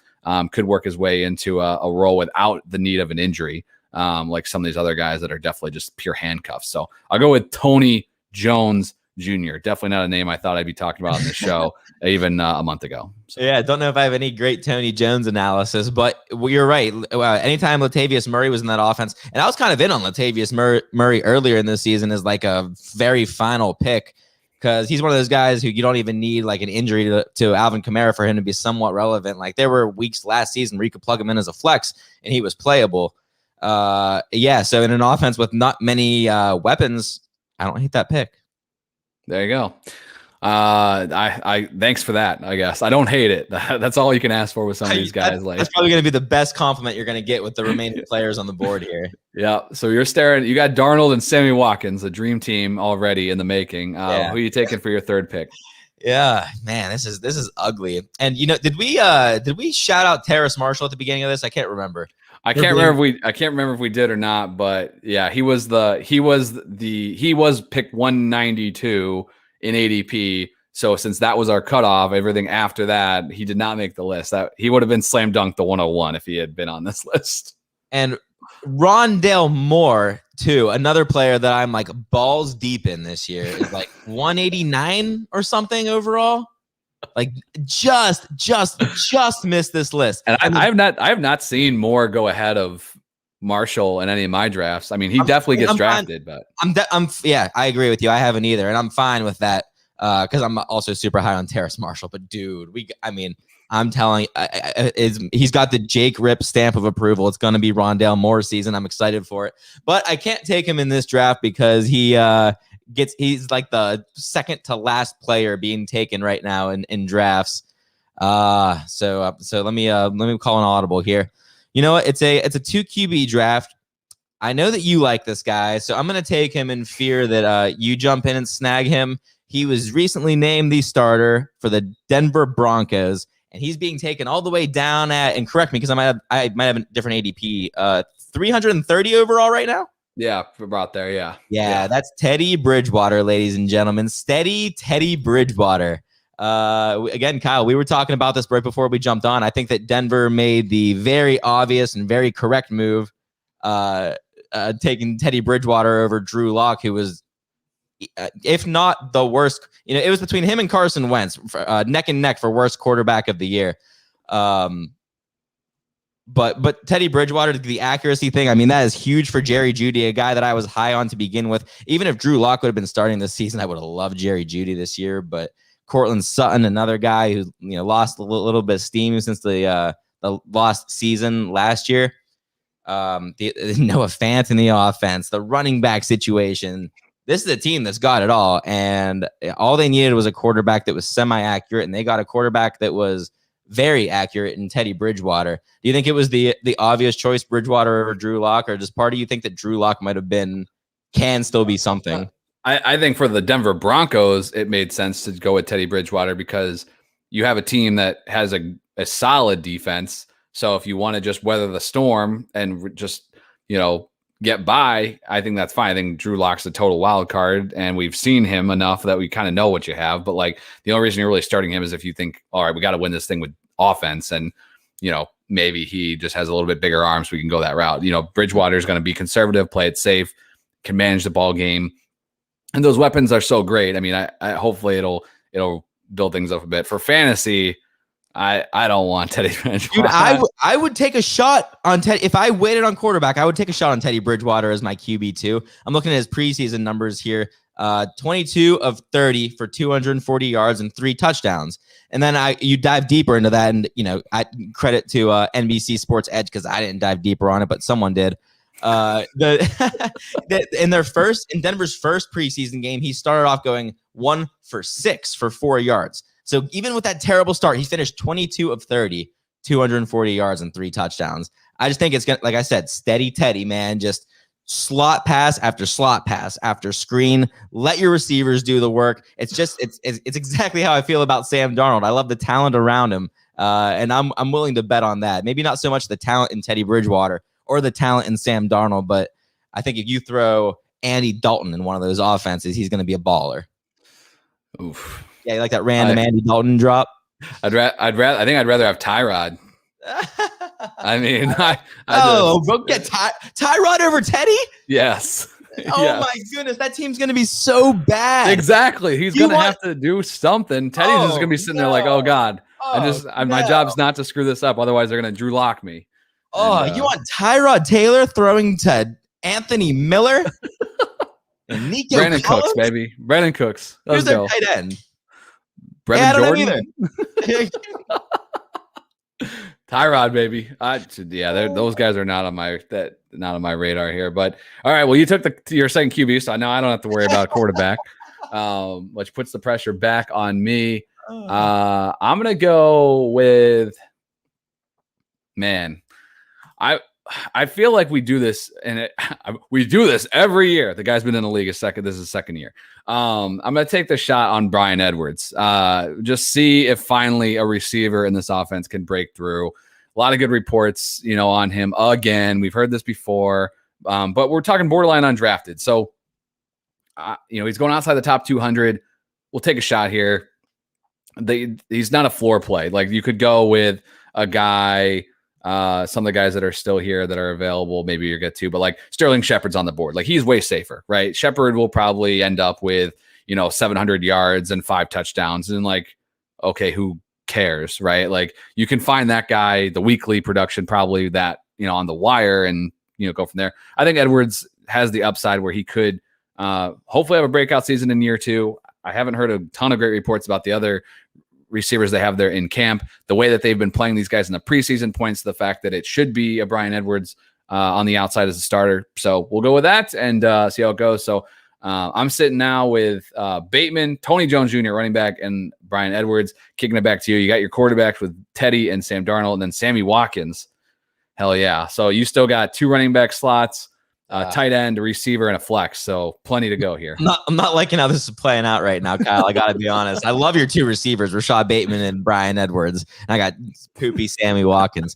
could work his way into a role without the need of an injury. Like some of these other guys that are definitely just pure handcuffs. So I'll go with Tony Jones Jr. Definitely not a name I thought I'd be talking about on the show even a month ago. So. Yeah, don't know if I have any great Tony Jones analysis, but you're right. Anytime Latavius Murray was in that offense, and I was kind of in on Latavius Murray earlier in this season as like a very final pick, because he's one of those guys who you don't even need like an injury to Alvin Kamara for him to be somewhat relevant. Like there were weeks last season where you could plug him in as a flex and he was playable. So in an offense with not many weapons, I don't hate that pick. There you go. I thanks for that. I guess I don't hate it. That's all you can ask for with some of these guys. That's probably going to be the best compliment you're going to get with the remaining players on the board here. Yeah. So you got Darnold and Sammy Watkins, a dream team already in the making. Who are you taking for your third pick? Yeah, man, this is ugly. And did we shout out Terrace Marshall at the beginning of this? I can't remember. I can't remember if we did or not, but yeah, he was picked 192 in ADP. So since that was our cutoff, everything after that, he did not make the list. That he would have been slam dunk the 101 if he had been on this list. And Rondale Moore, too, another player that I'm like balls deep in this year, is like 189 or something overall. Like just missed this list. And I have not seen Moore go ahead of Marshall in any of my drafts. I mean, he definitely gets drafted, but I agree with you. I haven't either, and I'm fine with that because I'm also super high on Terrace Marshall. But dude, I'm telling you, he's got the Jake Rip stamp of approval. It's going to be Rondale Moore season. I'm excited for it, but I can't take him in this draft because he's like the second to last player being taken right now in drafts. So let me call an audible here. You know what? It's a 2 QB draft. I know that you like this guy, so I'm going to take him in fear that you jump in and snag him. He was recently named the starter for the Denver Broncos, and he's being taken all the way down at, and correct me because I might have a different ADP, 330 overall right now. Yeah, about there. Yeah, that's Teddy Bridgewater, ladies and gentlemen. Steady Teddy Bridgewater. Again, Kyle, we were talking about this right before we jumped on. I think that Denver made the very obvious and very correct move, taking Teddy Bridgewater over Drew Lock, who was, if not the worst, it was between him and Carson Wentz, neck and neck for worst quarterback of the year. But Teddy Bridgewater, the accuracy thing, I mean, that is huge for Jerry Judy, a guy that I was high on to begin with. Even if Drew Lock would have been starting this season, I would have loved Jerry Judy this year. But Cortland Sutton, another guy who lost a little bit of steam since the lost season last year. Noah Fant in the offense, the running back situation. This is a team that's got it all, and all they needed was a quarterback that was semi-accurate, and they got a quarterback that was very accurate in Teddy Bridgewater. Do you think it was the obvious choice, Bridgewater over Drew Lock, or does part of you think that Drew Lock can still be something? I think for the Denver Broncos, it made sense to go with Teddy Bridgewater because you have a team that has a solid defense. So if you want to just weather the storm and just, get by, I think that's fine. I think Drew Lock's a total wild card, and we've seen him enough that we kind of know what you have. But the only reason you're really starting him is if you think, all right, we got to win this thing with offense, and maybe he just has a little bit bigger arms, so we can go that route. Bridgewater is going to be conservative, play it safe, can manage the ball game, and those weapons are so great. I mean, I hopefully it'll build things up a bit for fantasy. I don't want Teddy Bridgewater. Dude, I would take a shot on Teddy. If I waited on quarterback, I would take a shot on Teddy Bridgewater as my QB2. I'm looking at his preseason numbers here. 22 of 30 for 240 yards and 3 touchdowns. And then you dive deeper into that, and I credit to NBC Sports Edge because I didn't dive deeper on it, but someone did. In Denver's first preseason game, he started off going 1 for 6 for 4 yards. So even with that terrible start, he finished 22 of 30, 240 yards and 3 touchdowns. I just think it's going to, like I said, steady Teddy, man. Just slot pass after slot pass after screen. Let your receivers do the work. It's exactly how I feel about Sam Darnold. I love the talent around him, and I'm willing to bet on that. Maybe not so much the talent in Teddy Bridgewater or the talent in Sam Darnold, but I think if you throw Andy Dalton in one of those offenses, he's going to be a baller. Oof. Yeah, you like that random Andy Dalton drop? I think I'd rather have Tyrod. I mean, bro, get Tyrod over Teddy? Yes. Oh yes. My goodness, that team's gonna be so bad. Exactly. He's gonna have to do something. Teddy's just gonna be sitting there like, oh God. My job's not to screw this up. Otherwise, they're gonna Drew Lock me. You want Tyrod Taylor throwing to Anthony Miller? And Nico Brandon Collins? Cooks, baby. Brandon Cooks. Who's their tight end? Brevin Jordan. Tyrod, baby. Those guys are not on my radar here. But all right, well, you took your second QB, so now I don't have to worry about quarterback, which puts the pressure back on me. I'm gonna go with I feel like we do this, and we do this every year. The guy's been in the league this is his second year. I'm going to take the shot on Bryan Edwards. Just see if finally a receiver in this offense can break through. A lot of good reports, on him. Again, we've heard this before, but we're talking borderline undrafted. So, he's going outside the top 200. We'll take a shot here. He's not a floor play. Like, you could go with a guy. Some of the guys that are still here that are available, maybe you get to, but like Sterling Shepard's on the board. Like, he's way safer, right? Shepard will probably end up with, 700 yards and 5 touchdowns. And okay, who cares, right? Like, you can find that guy, the weekly production, probably that, on the wire and, go from there. I think Edwards has the upside where he could hopefully have a breakout season in year 2. I haven't heard a ton of great reports about the other receivers they have there in camp. The way that they've been playing these guys in the preseason points to the fact that it should be a Bryan Edwards on the outside as a starter. So we'll go with that and see how it goes. So I'm sitting now with Bateman, Tony Jones Jr., running back, and Bryan Edwards. Kicking it back to you. You got your quarterbacks with Teddy and Sam Darnold, and then Sammy Watkins. Hell yeah. So you still got 2 running back slots. tight end, a receiver, and a flex. So plenty to go here. I'm not liking how this is playing out right now, Kyle. I got to be honest. I love your two receivers, Rashad Bateman and Bryan Edwards. And I got poopy Sammy Watkins.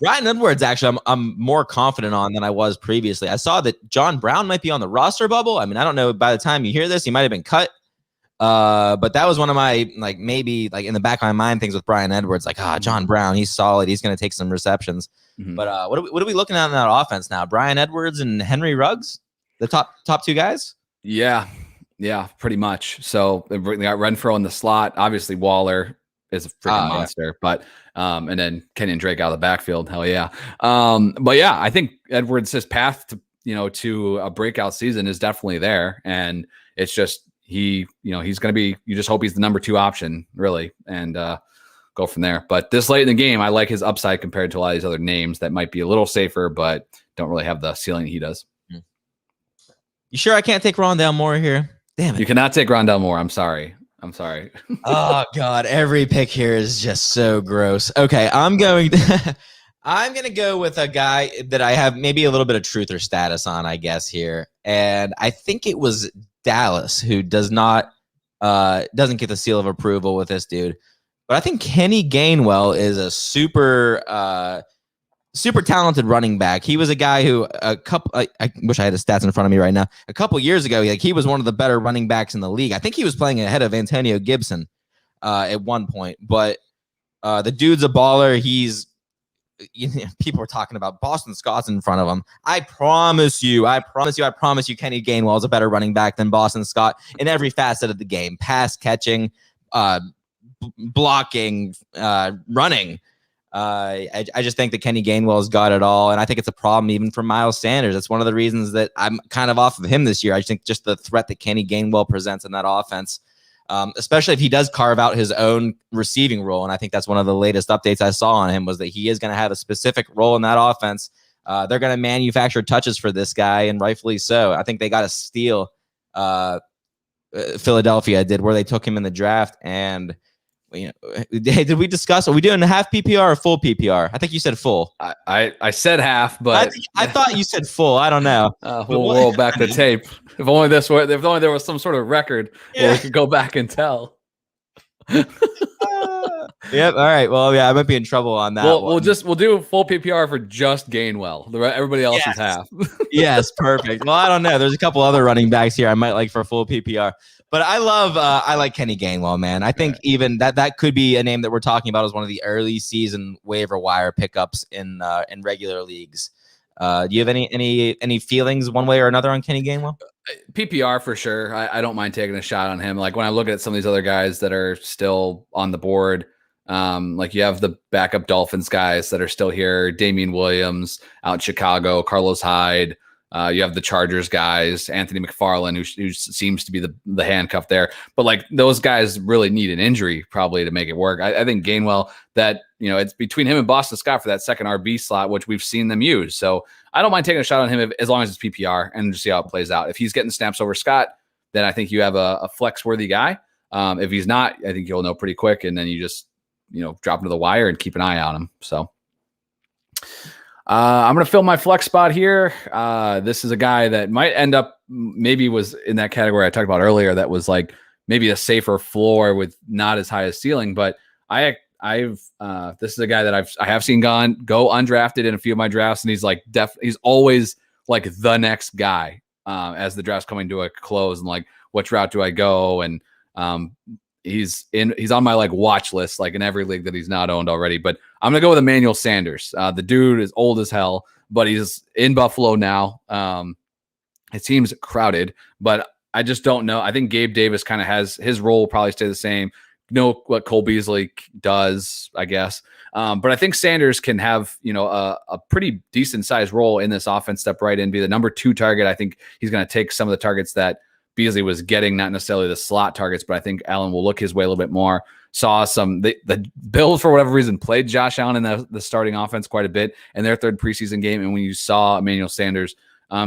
Bryan Edwards, actually, I'm more confident on than I was previously. I saw that John Brown might be on the roster bubble. I mean, I don't know. By the time you hear this, he might have been cut. But that was one of my, like, maybe like in the back of my mind things with Bryan Edwards, like, John Brown, he's solid. He's going to take some receptions. Mm-hmm. But what are we looking at in that offense now? Bryan Edwards and Henry Ruggs, the top two guys? Yeah, pretty much. So they got Renfrow in the slot. Obviously, Waller is a freaking monster, but and then Kenyon Drake out of the backfield. Hell yeah. But yeah, I think Edwards' path to a breakout season is definitely there, and it's just he's going to be. You just hope he's the number 2 option, really, and go from there. But this late in the game, I like his upside compared to a lot of these other names that might be a little safer, but don't really have the ceiling he does. You sure I can't take Rondale Moore here? Damn it. You cannot take Rondale Moore. I'm sorry. Oh God, every pick here is just so gross. Okay, I'm going to go with a guy that I have maybe a little bit of truth or status on, I guess, here. And I think it was Dallas who doesn't get the seal of approval with this dude. But I think Kenny Gainwell is a super talented running back. He was a guy who I wish I had his stats in front of me right now. A couple years ago, he was one of the better running backs in the league. I think he was playing ahead of Antonio Gibson at one point. But the dude's a baller. People were talking about Boston Scott's in front of him. I promise you, Kenny Gainwell is a better running back than Boston Scott in every facet of the game: pass catching, blocking, running. I just think that Kenny Gainwell's got it all, and I think it's a problem even for Miles Sanders. That's one of the reasons that I'm kind of off of him this year. I think just the threat that Kenny Gainwell presents in that offense, especially if he does carve out his own receiving role, and I think that's one of the latest updates I saw on him was that he is going to have a specific role in that offense. They're going to manufacture touches for this guy, and rightfully so. I think they got to steal Philadelphia did, where they took him in the draft. And did we discuss, are we doing a half PPR or full PPR? I think you said full. I said half, but I thought you said full. I don't know. We'll roll back the tape. If only there was some sort of record where we could go back and tell. Yep. All right. Well, yeah, I might be in trouble on that. We'll do full PPR for just Gainwell. Everybody else is half. Yes, perfect. Well, I don't know. There's a couple other running backs here I might like for full PPR. But I like Kenny Gainwell, man. I think even that could be a name that we're talking about as one of the early season waiver wire pickups in regular leagues. Do you have any feelings one way or another on Kenny Gainwell? PPR for sure. I don't mind taking a shot on him. Like when I look at some of these other guys that are still on the board, like you have the backup Dolphins guys that are still here, Damian Williams out in Chicago, Carlos Hyde. You have the Chargers guys, Anthony McFarland, who seems to be the handcuff there. But like those guys really need an injury probably to make it work. I think Gainwell, that it's between him and Boston Scott for that second RB slot, which we've seen them use. So I don't mind taking a shot on him as long as it's PPR and just see how it plays out. If he's getting snaps over Scott, then I think you have a flex worthy guy. If he's not, I think you'll know pretty quick, and then you just drop him to the wire and keep an eye on him. So. I'm going to fill my flex spot here. This is a guy that might end up maybe was in that category I talked about earlier that was like maybe a safer floor with not as high a ceiling. But this is a guy that I have seen go undrafted in a few of my drafts, and he's like he's always like the next guy as the draft's coming to a close, and like which route do I go? And he's on my like watch list, like in every league that he's not owned already. But I'm gonna go with Emmanuel Sanders. The dude is old as hell, but he's in Buffalo now. It seems crowded, but I just don't know. I think Gabe Davis kind of has his role will probably stay the same. Know what Cole Beasley does, I guess. But I think Sanders can have a pretty decent sized role in this offense. Step right in, be the number 2 target. I think he's going to take some of the targets that Beasley was getting, not necessarily the slot targets, but I think Allen will look his way a little bit more. Saw the Bills, for whatever reason, played Josh Allen in the starting offense quite a bit in their third preseason game. And when you saw Emmanuel Sanders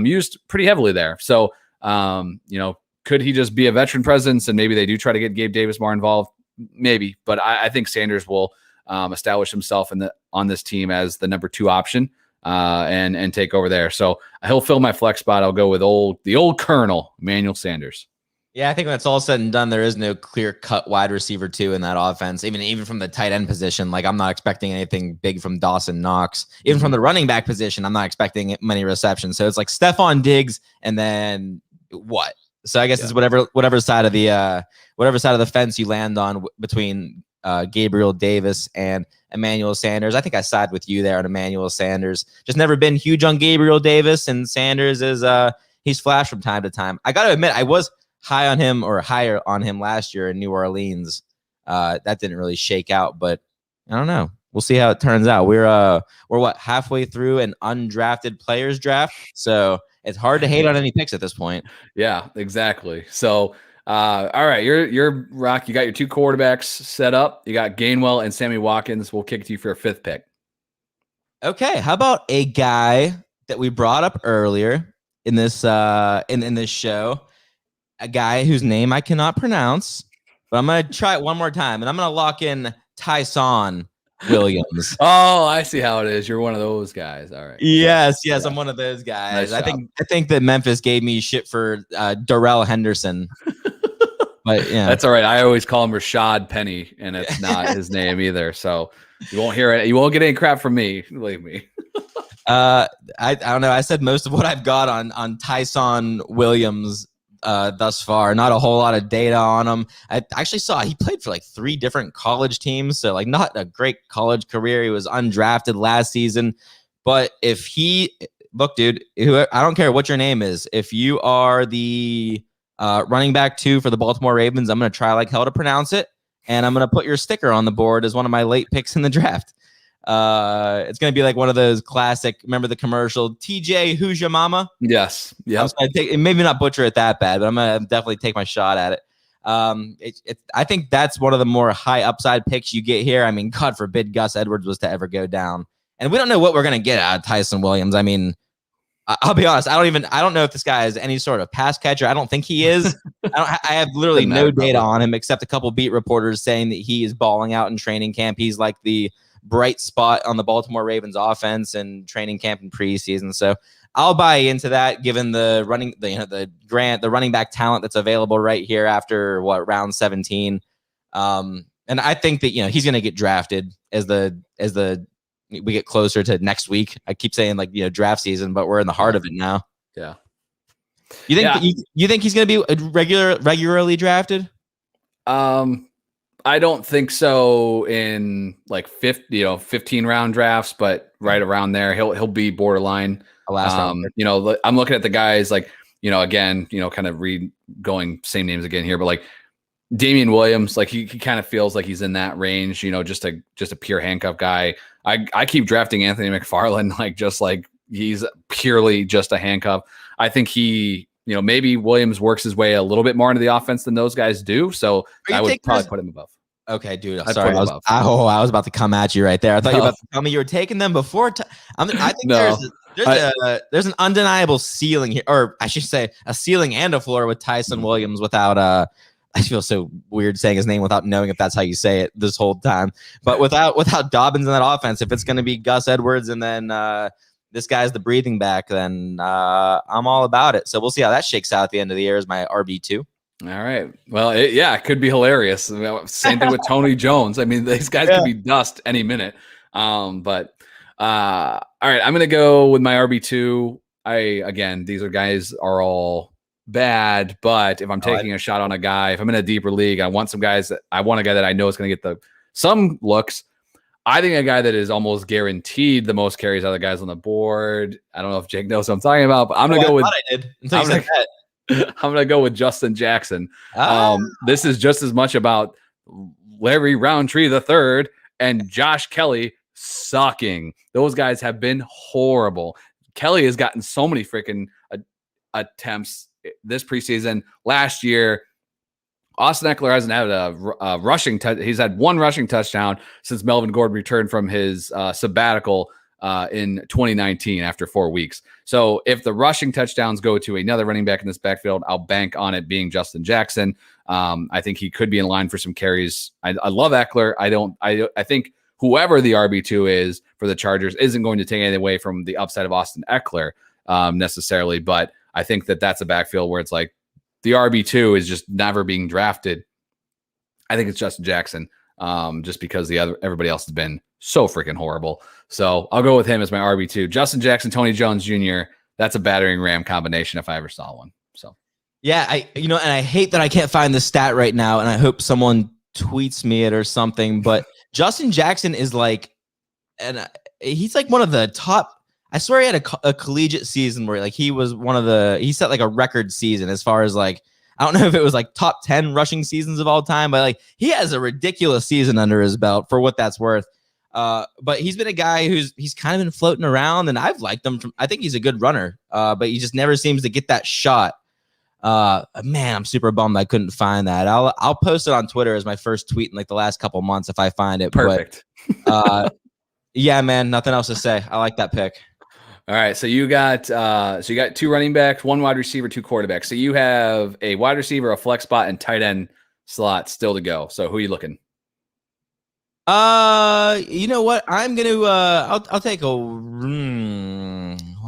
used pretty heavily there. So, could he just be a veteran presence and maybe they do try to get Gabe Davis more involved? Maybe. But I think Sanders will establish himself on this team as the number 2 option. and take over there. So he'll fill my flex spot. I'll go with the old Colonel, Emmanuel Sanders. Yeah, I think when it's all said and done, there is no clear-cut wide receiver two in that offense. Even from the tight end position, like I'm not expecting anything big from Dawson Knox. Even from the running back position, I'm not expecting many receptions. So it's like Stephon Diggs, and then what? So I guess it's whatever side of the fence you land on between Gabriel Davis and Emmanuel Sanders. I think I side with you there on Emmanuel Sanders. Just never been huge on Gabriel Davis, and Sanders is he's flashed from time to time. I got to admit, I was higher on him last year in New Orleans. That didn't really shake out, but I don't know. We'll see how it turns out. We're halfway through an undrafted players draft, so it's hard to hate on any picks at this point. Yeah, exactly. So, all right, you're Rock. You got your two quarterbacks set up. You got Gainwell and Sammy Watkins. We'll kick it to you for a fifth pick. Okay, how about a guy that we brought up earlier in this in this show? A guy whose name I cannot pronounce, but I'm going to try it one more time, and I'm going to lock in Tyson Williams. Oh, I see how it is. You're one of those guys. All right. Yes, I'm one of those guys. Nice I think that Memphis gave me shit for Darrell Henderson. But yeah. That's all right. I always call him Rashad Penny, and it's not his name either. So you won't hear it. You won't get any crap from me. Believe me. I don't know. I said most of what I've got on Tyson Williams thus far. Not a whole lot of data on him. I actually saw he played for like 3 different college teams, so like not a great college career. He was undrafted last season, but if he dude, I don't care what your name is. If you are the running back 2 for the Baltimore Ravens, I'm going to try like hell to pronounce it, and I'm going to put your sticker on the board as one of my late picks in the draft. It's going to be like one of those classic, remember the commercial, TJ, who's your mama? Yes. Yeah. Maybe not butcher it that bad, but I'm going to definitely take my shot at it. I think that's one of the more high upside picks you get here. I mean, God forbid Gus Edwards was to ever go down. And we don't know what we're going to get out of Tyson Williams. I mean, I'll be honest. I don't know if this guy is any sort of pass catcher. I don't think he is. I have literally no data on him except a couple beat reporters saying that he is balling out in training camp. He's like the bright spot on the Baltimore Ravens offense and training camp and preseason. So I'll buy into that given the running back talent that's available right here after round 17. And I think that, he's going to get drafted as we get closer to next week. I keep saying draft season, but we're in the heart of it now. Yeah. You think he's going to be regularly drafted? I don't think so in 15 round drafts, but right around there, he'll be borderline. I'm looking at the guys again, kind of going same names again here, but Damian Williams, he kind of feels like he's in that range, just a pure handcuff guy. I keep drafting Anthony McFarland, just like he's purely just a handcuff. I think he, maybe Williams works his way a little bit more into the offense than those guys do. So I would probably put him above. Okay, dude. Sorry, I was about to come at you right there. I thought you were about to tell me you were taking them before. I think no. there's an undeniable ceiling here, or I should say a ceiling and a floor with Tyson Williams without I feel so weird saying his name without knowing if that's how you say it this whole time. But without Dobbins in that offense, if it's going to be Gus Edwards and then this guy's the breathing back, then I'm all about it. So we'll see how that shakes out at the end of the year as my RB2. All right. Well, it could be hilarious. Same thing with Tony Jones. I mean, these guys could be dust any minute. But all right, I'm going to go with my RB2. These guys are all bad, but if I'm taking a shot on a guy, if I'm in a deeper league, I want a guy that I know is going to get some looks. I think a guy that is almost guaranteed the most carries out of the guys on the board. I don't know if Jake knows what I'm talking about, but I'm going to go with. I did until you said that. I'm going to go with Justin Jackson. This is just as much about Larry Roundtree III and Josh Kelly sucking. Those guys have been horrible. Kelly has gotten so many freaking attempts this preseason. Last year, Austin Eckler hasn't had a rushing he's had 1 rushing touchdown since Melvin Gordon returned from his sabbatical in 2019 after 4 weeks. So if the rushing touchdowns go to another running back in this backfield, I'll bank on it being Justin Jackson. I think he could be in line for some carries. I love Eckler. I think whoever the RB2 is for the Chargers isn't going to take anything away from the upside of Austin Eckler necessarily. But I think that that's a backfield where it's like the RB2 is just never being drafted. I think it's Justin Jackson just because everybody else has been so freaking horrible. So I'll go with him as my RB2. Justin Jackson, Tony Jones Jr., that's a battering ram combination if I ever saw one. So yeah, and I hate that I can't find the stat right now, and I hope someone tweets me it or something, but Justin Jackson is like, and he's like one of the top. I swear he had a collegiate season where like he set like a record season as far as like, I don't know if it was like top 10 rushing seasons of all time, but like he has a ridiculous season under his belt for what that's worth. But he's been a guy he's kind of been floating around, and I've liked him. I think he's a good runner, but he just never seems to get that shot. Man, I'm super bummed I couldn't find that. I'll post it on Twitter as my first tweet in like the last couple months if I find it. Perfect. But, yeah, man, nothing else to say. I like that pick. All right, so you got 2 running backs, 1 wide receiver, 2 quarterbacks. So you have a wide receiver, a flex spot, and tight end slot still to go. So who are you looking? You know what? I'm gonna I'll take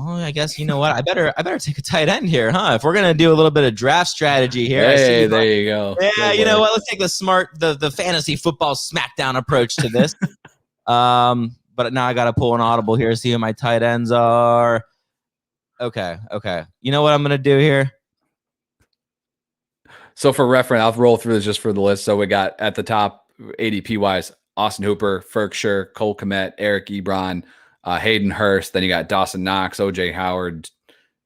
I guess you know what? I better take a tight end here, huh? If we're gonna do a little bit of draft strategy here. Hey, there you go. Yeah, Good you know work. what? Let's take the fantasy football smackdown approach to this. But now I gotta pull an audible here, see who my tight ends are. Okay. You know what I'm gonna do here? So for reference, I'll roll through this just for the list. So we got at the top ADP wise, Austin Hooper, Ferkshire, Cole Kmet, Eric Ebron, Hayden Hurst. Then you got Dawson Knox, OJ Howard.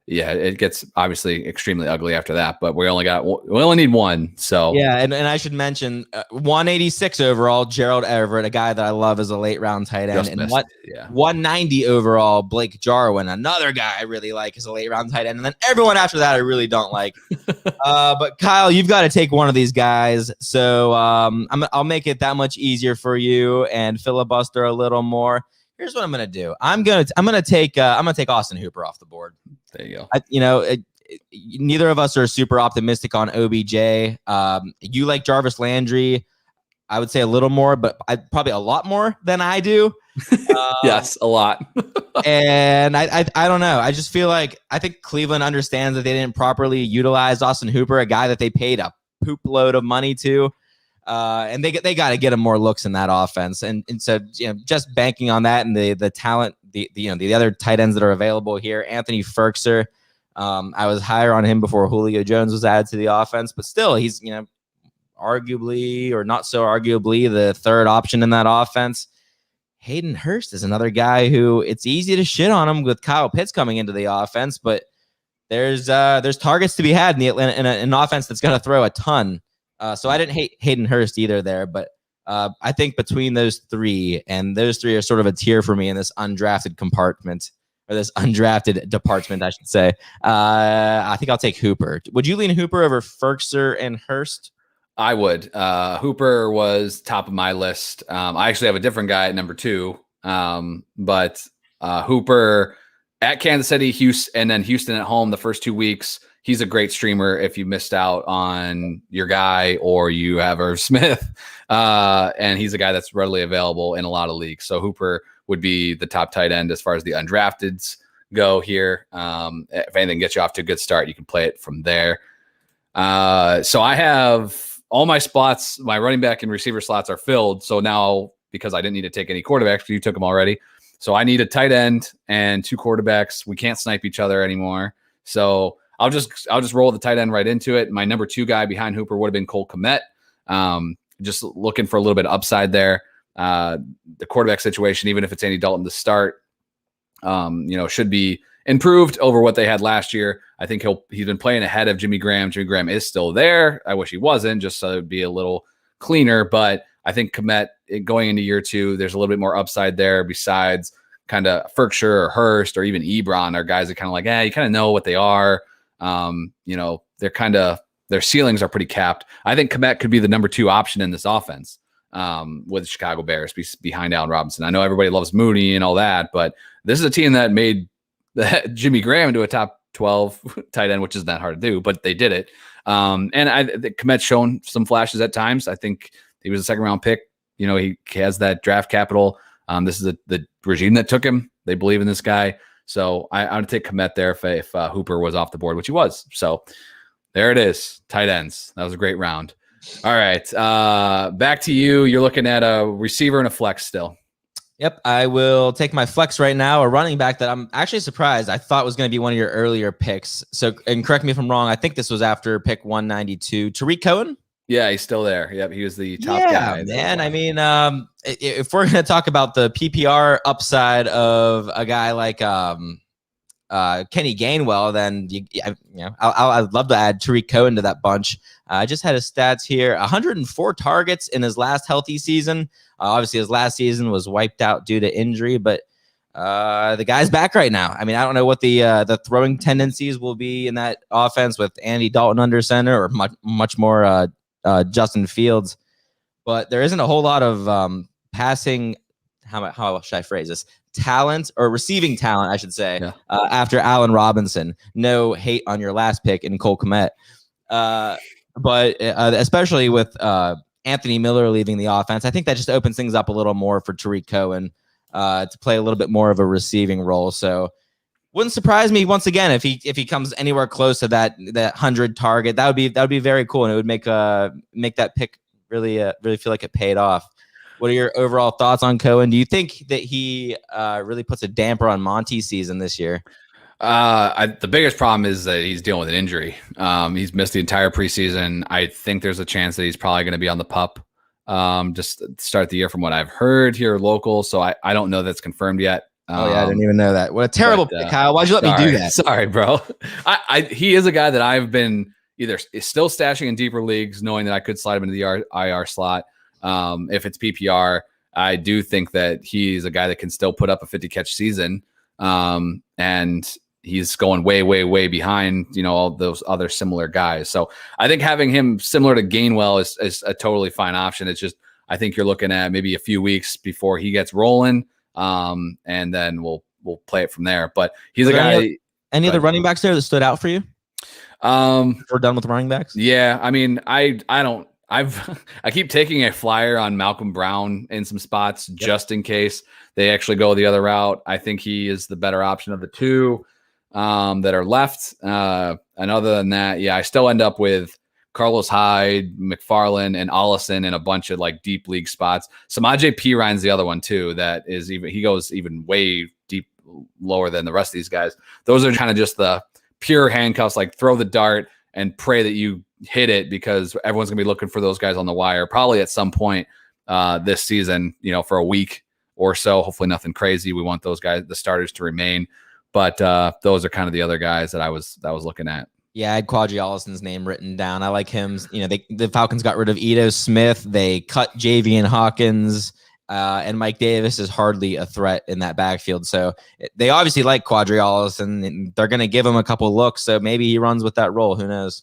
Yeah, it gets obviously extremely ugly after that, but we only need one. So yeah, and I should mention 186 overall, Gerald Everett, a guy that I love as a late round tight end, and 190 overall, Blake Jarwin, another guy I really like as a late round tight end, and then everyone after that I really don't like. But Kyle, you've got to take one of these guys, so I'll make it that much easier for you and filibuster a little more. Here's what I'm gonna do. I'm gonna take Austin Hooper off the board. There you go. Neither of us are super optimistic on OBJ. You like Jarvis Landry, I would say a little more, but probably a lot more than I do. Yes, a lot. And I don't know. I just feel like I think Cleveland understands that they didn't properly utilize Austin Hooper, a guy that they paid a poop load of money to. And they got to get him more looks in that offense, and so just banking on that and the talent, the other tight ends that are available here. Anthony Ferkser, I was higher on him before Julio Jones was added to the offense, but still he's arguably or not so arguably the third option in that offense. Hayden Hurst is another guy who it's easy to shit on him with Kyle Pitts coming into the offense, but there's targets to be had in an offense that's going to throw a ton. So I didn't hate Hayden Hurst either there, but I think between those three, and those three are sort of a tier for me in this undrafted compartment, or this undrafted department, I should say. I think I'll take Hooper. Would you lean Hooper over Ferkser and Hurst? I would. Hooper was top of my list. I actually have a different guy at number 2, but Hooper at Kansas City, Houston, and then Houston at home the first 2 weeks. He's a great streamer if you missed out on your guy or you have Irv Smith. And he's a guy that's readily available in a lot of leagues. So Hooper would be the top tight end as far as the undrafteds go here. If anything gets you off to a good start, you can play it from there. So I have all my spots, my running back and receiver slots are filled. So now, because I didn't need to take any quarterbacks, you took them already. So I need a tight end and 2 quarterbacks. We can't snipe each other anymore. So I'll just roll the tight end right into it. My number 2 guy behind Hooper would have been Cole Kmet. Just looking for a little bit of upside there. The quarterback situation, even if it's Andy Dalton to start, should be improved over what they had last year. I think he's been playing ahead of Jimmy Graham. Jimmy Graham is still there. I wish he wasn't, just so it'd be a little cleaner. But I think Kmet going into year 2, there's a little bit more upside there besides kind of Ferkshire or Hurst or even Ebron are guys that kind of like, you kind of know what they are. They're kind of, their ceilings are pretty capped. I think Kmet could be the number 2 option in this offense with the Chicago Bears behind Allen Robinson. I know everybody loves Mooney and all that, but this is a team that made Jimmy Graham into a top 12 tight end, which isn't that hard to do, but they did it. And I think Kmet's shown some flashes at times. I think he was a second round pick he has that draft capital. This is the regime that took him. They believe in this guy. So I'm going to take Kmet there if Hooper was off the board, which he was. So there it is. Tight ends. That was a great round. All right. Back to you. You're looking at a receiver and a flex still. Yep. I will take my flex right now, a running back that I'm actually surprised. I thought was going to be one of your earlier picks. So, and correct me if I'm wrong. I think this was after pick 192. Tariq Cohen? Yeah, he's still there. Yep, he was the top guy. Man. I memean, if we're going to talk about the PPR upside of a guy like Kenny Gainwell, then I'd love to add Tariq Cohen to that bunch. I just had his stats here: 104 targets in his last healthy season. Obviously, his last season was wiped out due to injury, but the guy's back right now. I mean, I don't know what the throwing tendencies will be in that offense with Andy Dalton under center, or much more Justin Fields, but there isn't a whole lot of passing. How should I phrase this? Talent, or receiving talent, I should say. Yeah. After Allen Robinson, no hate on your last pick in Cole Kmet, but especially with Anthony Miller leaving the offense, I think that just opens things up a little more for Tariq Cohen to play a little bit more of a receiving role. So wouldn't surprise me once again if he comes anywhere close to that 100 target. That would be very cool, and it would make that pick really feel like it paid off. What are your overall thoughts on Cohen? Do you think that he really puts a damper on Monty's season this year? The biggest problem is that he's dealing with an injury. He's missed the entire preseason. I think there's a chance that he's probably going to be on the PUP just to start the year from what I've heard here local. So I don't know that's confirmed yet. I didn't even know that. What a terrible pick, Kyle. Why'd you let me do that? Sorry, bro. He is a guy that I've been either still stashing in deeper leagues, knowing that I could slide him into the IR slot. If it's PPR, I do think that he's a guy that can still put up a 50-catch season. And he's going way, way, way behind, all those other similar guys. So I think having him similar to Gainwell is a totally fine option. It's just, I think you're looking at maybe a few weeks before he gets rolling. And then we'll play it from there. But he's a guy. Any other running backs there that stood out for you? We're done with running backs. Yeah. I mean, I keep taking a flyer on Malcolm Brown in some spots just in case they actually go the other route. I think he is the better option of the two that are left. And other than that, I still end up with Carlos Hyde, McFarland, and Ollison in a bunch of like deep league spots. Samaje Perrine's the other one too. He goes even way deep lower than the rest of these guys. Those are kind of just the pure handcuffs, like throw the dart and pray that you hit it, because everyone's gonna be looking for those guys on the wire probably at some point this season, for a week or so. Hopefully nothing crazy. We want those guys, the starters, to remain. But those are kind of the other guys that I was looking at. Yeah, I had Quadri Allison's name written down. I like him. The Falcons got rid of Ito Smith. They cut Javian Hawkins, and Mike Davis is hardly a threat in that backfield. So they obviously like Quadri Allison, and they're going to give him a couple looks. So maybe he runs with that role. Who knows?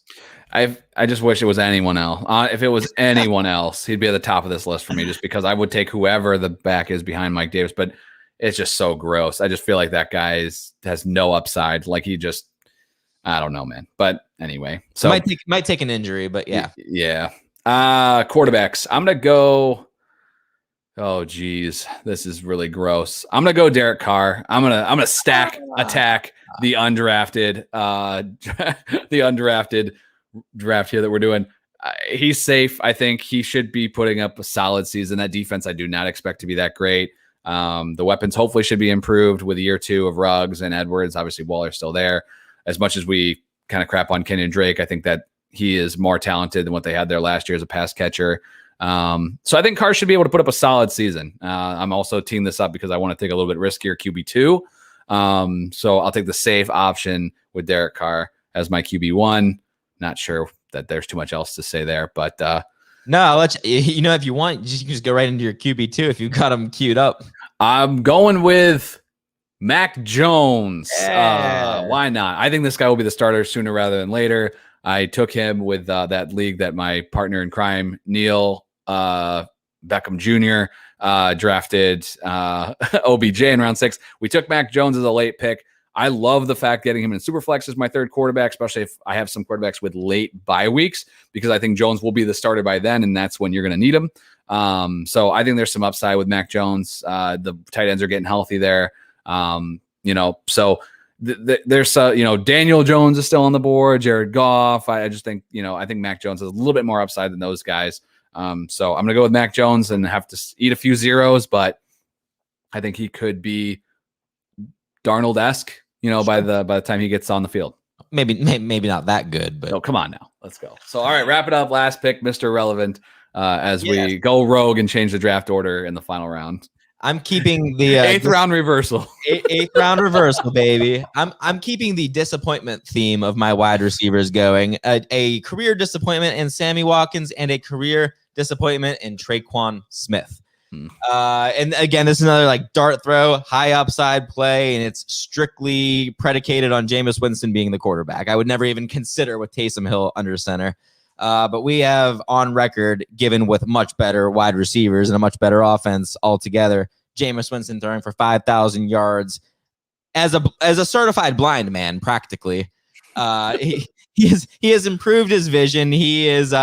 I just wish it was anyone else. If it was anyone else, he'd be at the top of this list for me, just because I would take whoever the back is behind Mike Davis. But it's just so gross. I just feel like that guy has no upside. Like I don't know, man. But anyway, so might take an injury, but yeah. Yeah. Quarterbacks. I'm gonna go. Oh geez, this is really gross. I'm gonna go Derek Carr. I'm gonna attack the undrafted draft here that we're doing. He's safe. I think he should be putting up a solid season. That defense I do not expect to be that great. The weapons hopefully should be improved with a year or two of Ruggs and Edwards. Obviously, Waller's still there. As much as we kind of crap on Kenyon Drake, I think that he is more talented than what they had there last year as a pass catcher. So I think Carr should be able to put up a solid season. I'm also teeing this up because I want to take a little bit riskier QB2. So I'll take the safe option with Derek Carr as my QB1. Not sure that there's too much else to say there, but no, I'll let you, if you want, you can just go right into your QB2 if you've got them queued up. I'm going with Mac Jones. Yeah. Why not? I think this guy will be the starter sooner rather than later. I took him with that league that my partner in crime, Neil Beckham Jr., drafted OBJ in round 6. We took Mac Jones as a late pick. I love the fact getting him in Superflex as my third quarterback, especially if I have some quarterbacks with late bye weeks, because I think Jones will be the starter by then, and that's when you're going to need him. So I think there's some upside with Mac Jones. The tight ends are getting healthy there. So there's Daniel Jones is still on the board. Jared Goff. I just think I think Mac Jones has a little bit more upside than those guys. So I'm gonna go with Mac Jones and have to eat a few zeros, but I think he could be Darnold-esque, by the time he gets on the field. Maybe not that good, but no, come on now. Let's go. So, all right, wrap it up. Last pick, Mr. Relevant, we go rogue and change the draft order in the final round. I'm keeping the eighth round reversal. Eighth round reversal, baby. I'm keeping the disappointment theme of my wide receivers going. A career disappointment in Sammy Watkins and a career disappointment in Traquan Smith. And again, this is another dart throw, high upside play, and it's strictly predicated on Jameis Winston being the quarterback. I would never even consider with Taysom Hill under center. But we have on record, given with much better wide receivers and a much better offense altogether, Jameis Winston throwing for 5,000 yards as a certified blind man, practically. He has improved his vision. He is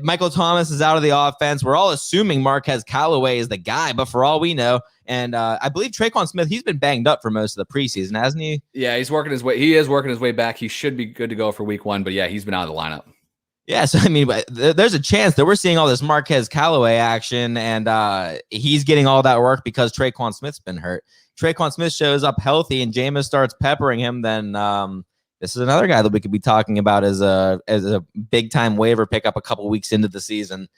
Michael Thomas is out of the offense. We're all assuming Marquez Callaway is the guy, but for all we know, and I believe Traquan Smith, he's been banged up for most of the preseason, hasn't he? Yeah, he's working his way. He is working his way back. He should be good to go for week 1, but yeah, he's been out of the lineup. Yeah, so I mean, there's a chance that we're seeing all this Marquez Callaway action, and he's getting all that work because Traquan Smith's been hurt. Traquan Smith shows up healthy, and Jameis starts peppering him. Then this is another guy that we could be talking about as a big time waiver pickup a couple weeks into the season.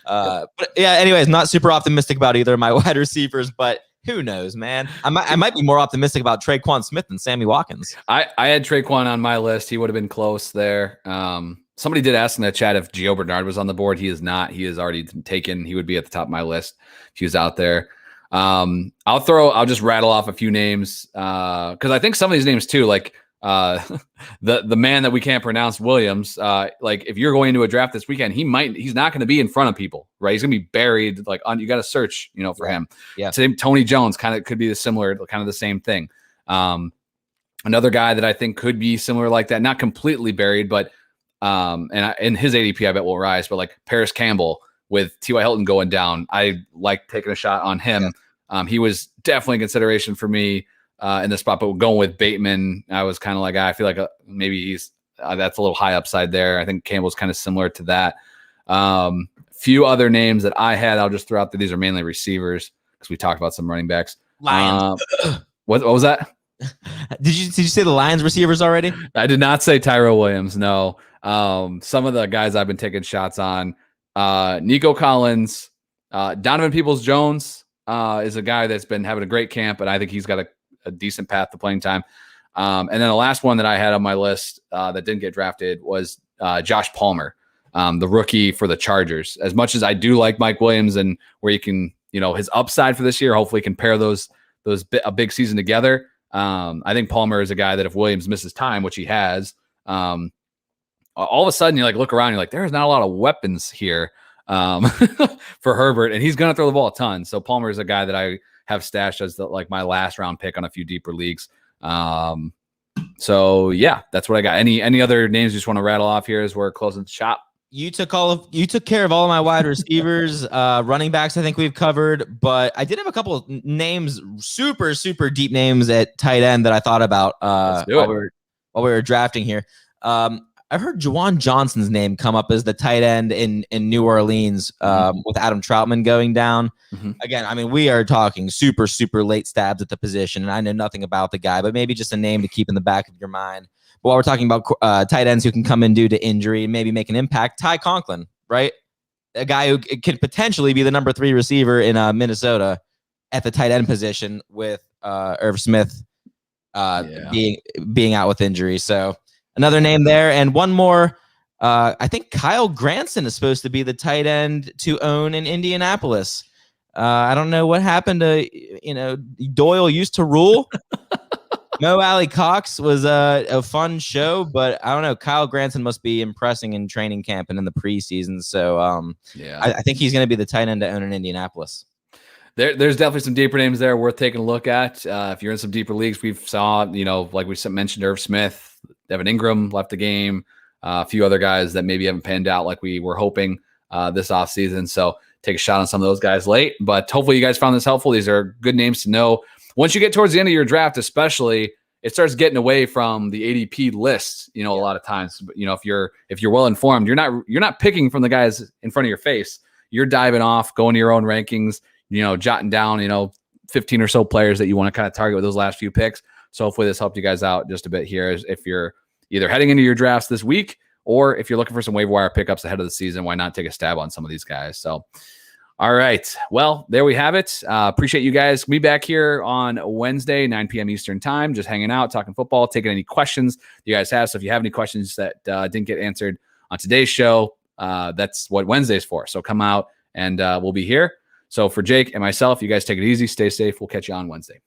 But yeah, anyways, not super optimistic about either of my wide receivers, but who knows, man? I might be more optimistic about Traquan Smith than Sammy Watkins. I had Traquan on my list. He would have been close there. Somebody did ask in the chat if Gio Bernard was on the board. He is not. He is already taken. He would be at the top of my list if he was out there. I'll just rattle off a few names because I think some of these names too, the man that we can't pronounce, Williams. If you're going into a draft this weekend, he's not going to be in front of people, right? He's going to be buried. You got to search, for him. Yeah. Same Tony Jones kind of could be kind of the same thing. Another guy that I think could be similar like that, not completely buried, but and his ADP I bet will rise, but Paris Campbell with T.Y. Hilton going down, I like taking a shot on him. Yeah. He was definitely a consideration for me in the spot, but going with Bateman, I was kind of I feel like maybe he's that's a little high upside there. I think Campbell's kind of similar to that. Few other names that I had, I'll just throw out that these are mainly receivers because we talked about some running backs. Lions. What was that? Did you say the Lions receivers already? I did not say Tyrell Williams. No. Some of the guys I've been taking shots on, Nico Collins, Donovan Peoples-Jones is a guy that's been having a great camp, and I think he's got a decent path to playing time. And then the last one that I had on my list that didn't get drafted was Josh Palmer, the rookie for the Chargers. As much as I do like Mike Williams and where you can, his upside for this year, hopefully can pair a big season together. I think Palmer is a guy that if Williams misses time, which he has, all of a sudden you look around, you're there's not a lot of weapons here for Herbert, and he's going to throw the ball a ton. So Palmer is a guy that I have stashed as my last round pick on a few deeper leagues. So yeah, that's what I got. Any other names you just want to rattle off here as we're closing the shop? You took care of all of my wide receivers, running backs. I think we've covered, but I did have a couple of names, super, super deep names at tight end that I thought about while we were drafting here. I've heard Juwan Johnson's name come up as the tight end in New Orleans with Adam Troutman going down. Mm-hmm. Again, I mean, we are talking super, super late stabs at the position, and I know nothing about the guy, but maybe just a name to keep in the back of your mind. But while we're talking about tight ends who can come in due to injury and maybe make an impact, Ty Conklin, right? A guy who could potentially be the number 3 receiver in Minnesota at the tight end position with Irv Smith being out with injury. So another name there. And one more, I think Kyle Granson is supposed to be the tight end to own in Indianapolis. I don't know what happened to, Doyle used to rule. Mo Alley Cox was a fun show, but I don't know. Kyle Granson must be impressing in training camp and in the preseason. So I think he's going to be the tight end to own in Indianapolis. There's definitely some deeper names there worth taking a look at. If you're in some deeper leagues, we've saw, like we mentioned, Irv Smith, Devin Ingram left the game, a few other guys that maybe haven't panned out like we were hoping this offseason. So take a shot on some of those guys late. But hopefully you guys found this helpful. These are good names to know. Once you get towards the end of your draft, especially, it starts getting away from the ADP list. A lot of times, if you're well informed, you're not picking from the guys in front of your face. You're diving off, going to your own rankings, jotting down, 15 or so players that you want to kind of target with those last few picks. So hopefully this helped you guys out just a bit here. If you're either heading into your drafts this week, or if you're looking for some waiver wire pickups ahead of the season, why not take a stab on some of these guys? So, all right. Well, there we have it. Appreciate you guys. We'll be back here on Wednesday, 9 p.m. Eastern time, just hanging out, talking football, taking any questions you guys have. So if you have any questions that didn't get answered on today's show, that's what Wednesday's for. So come out and we'll be here. So for Jake and myself, you guys take it easy, stay safe. We'll catch you on Wednesday.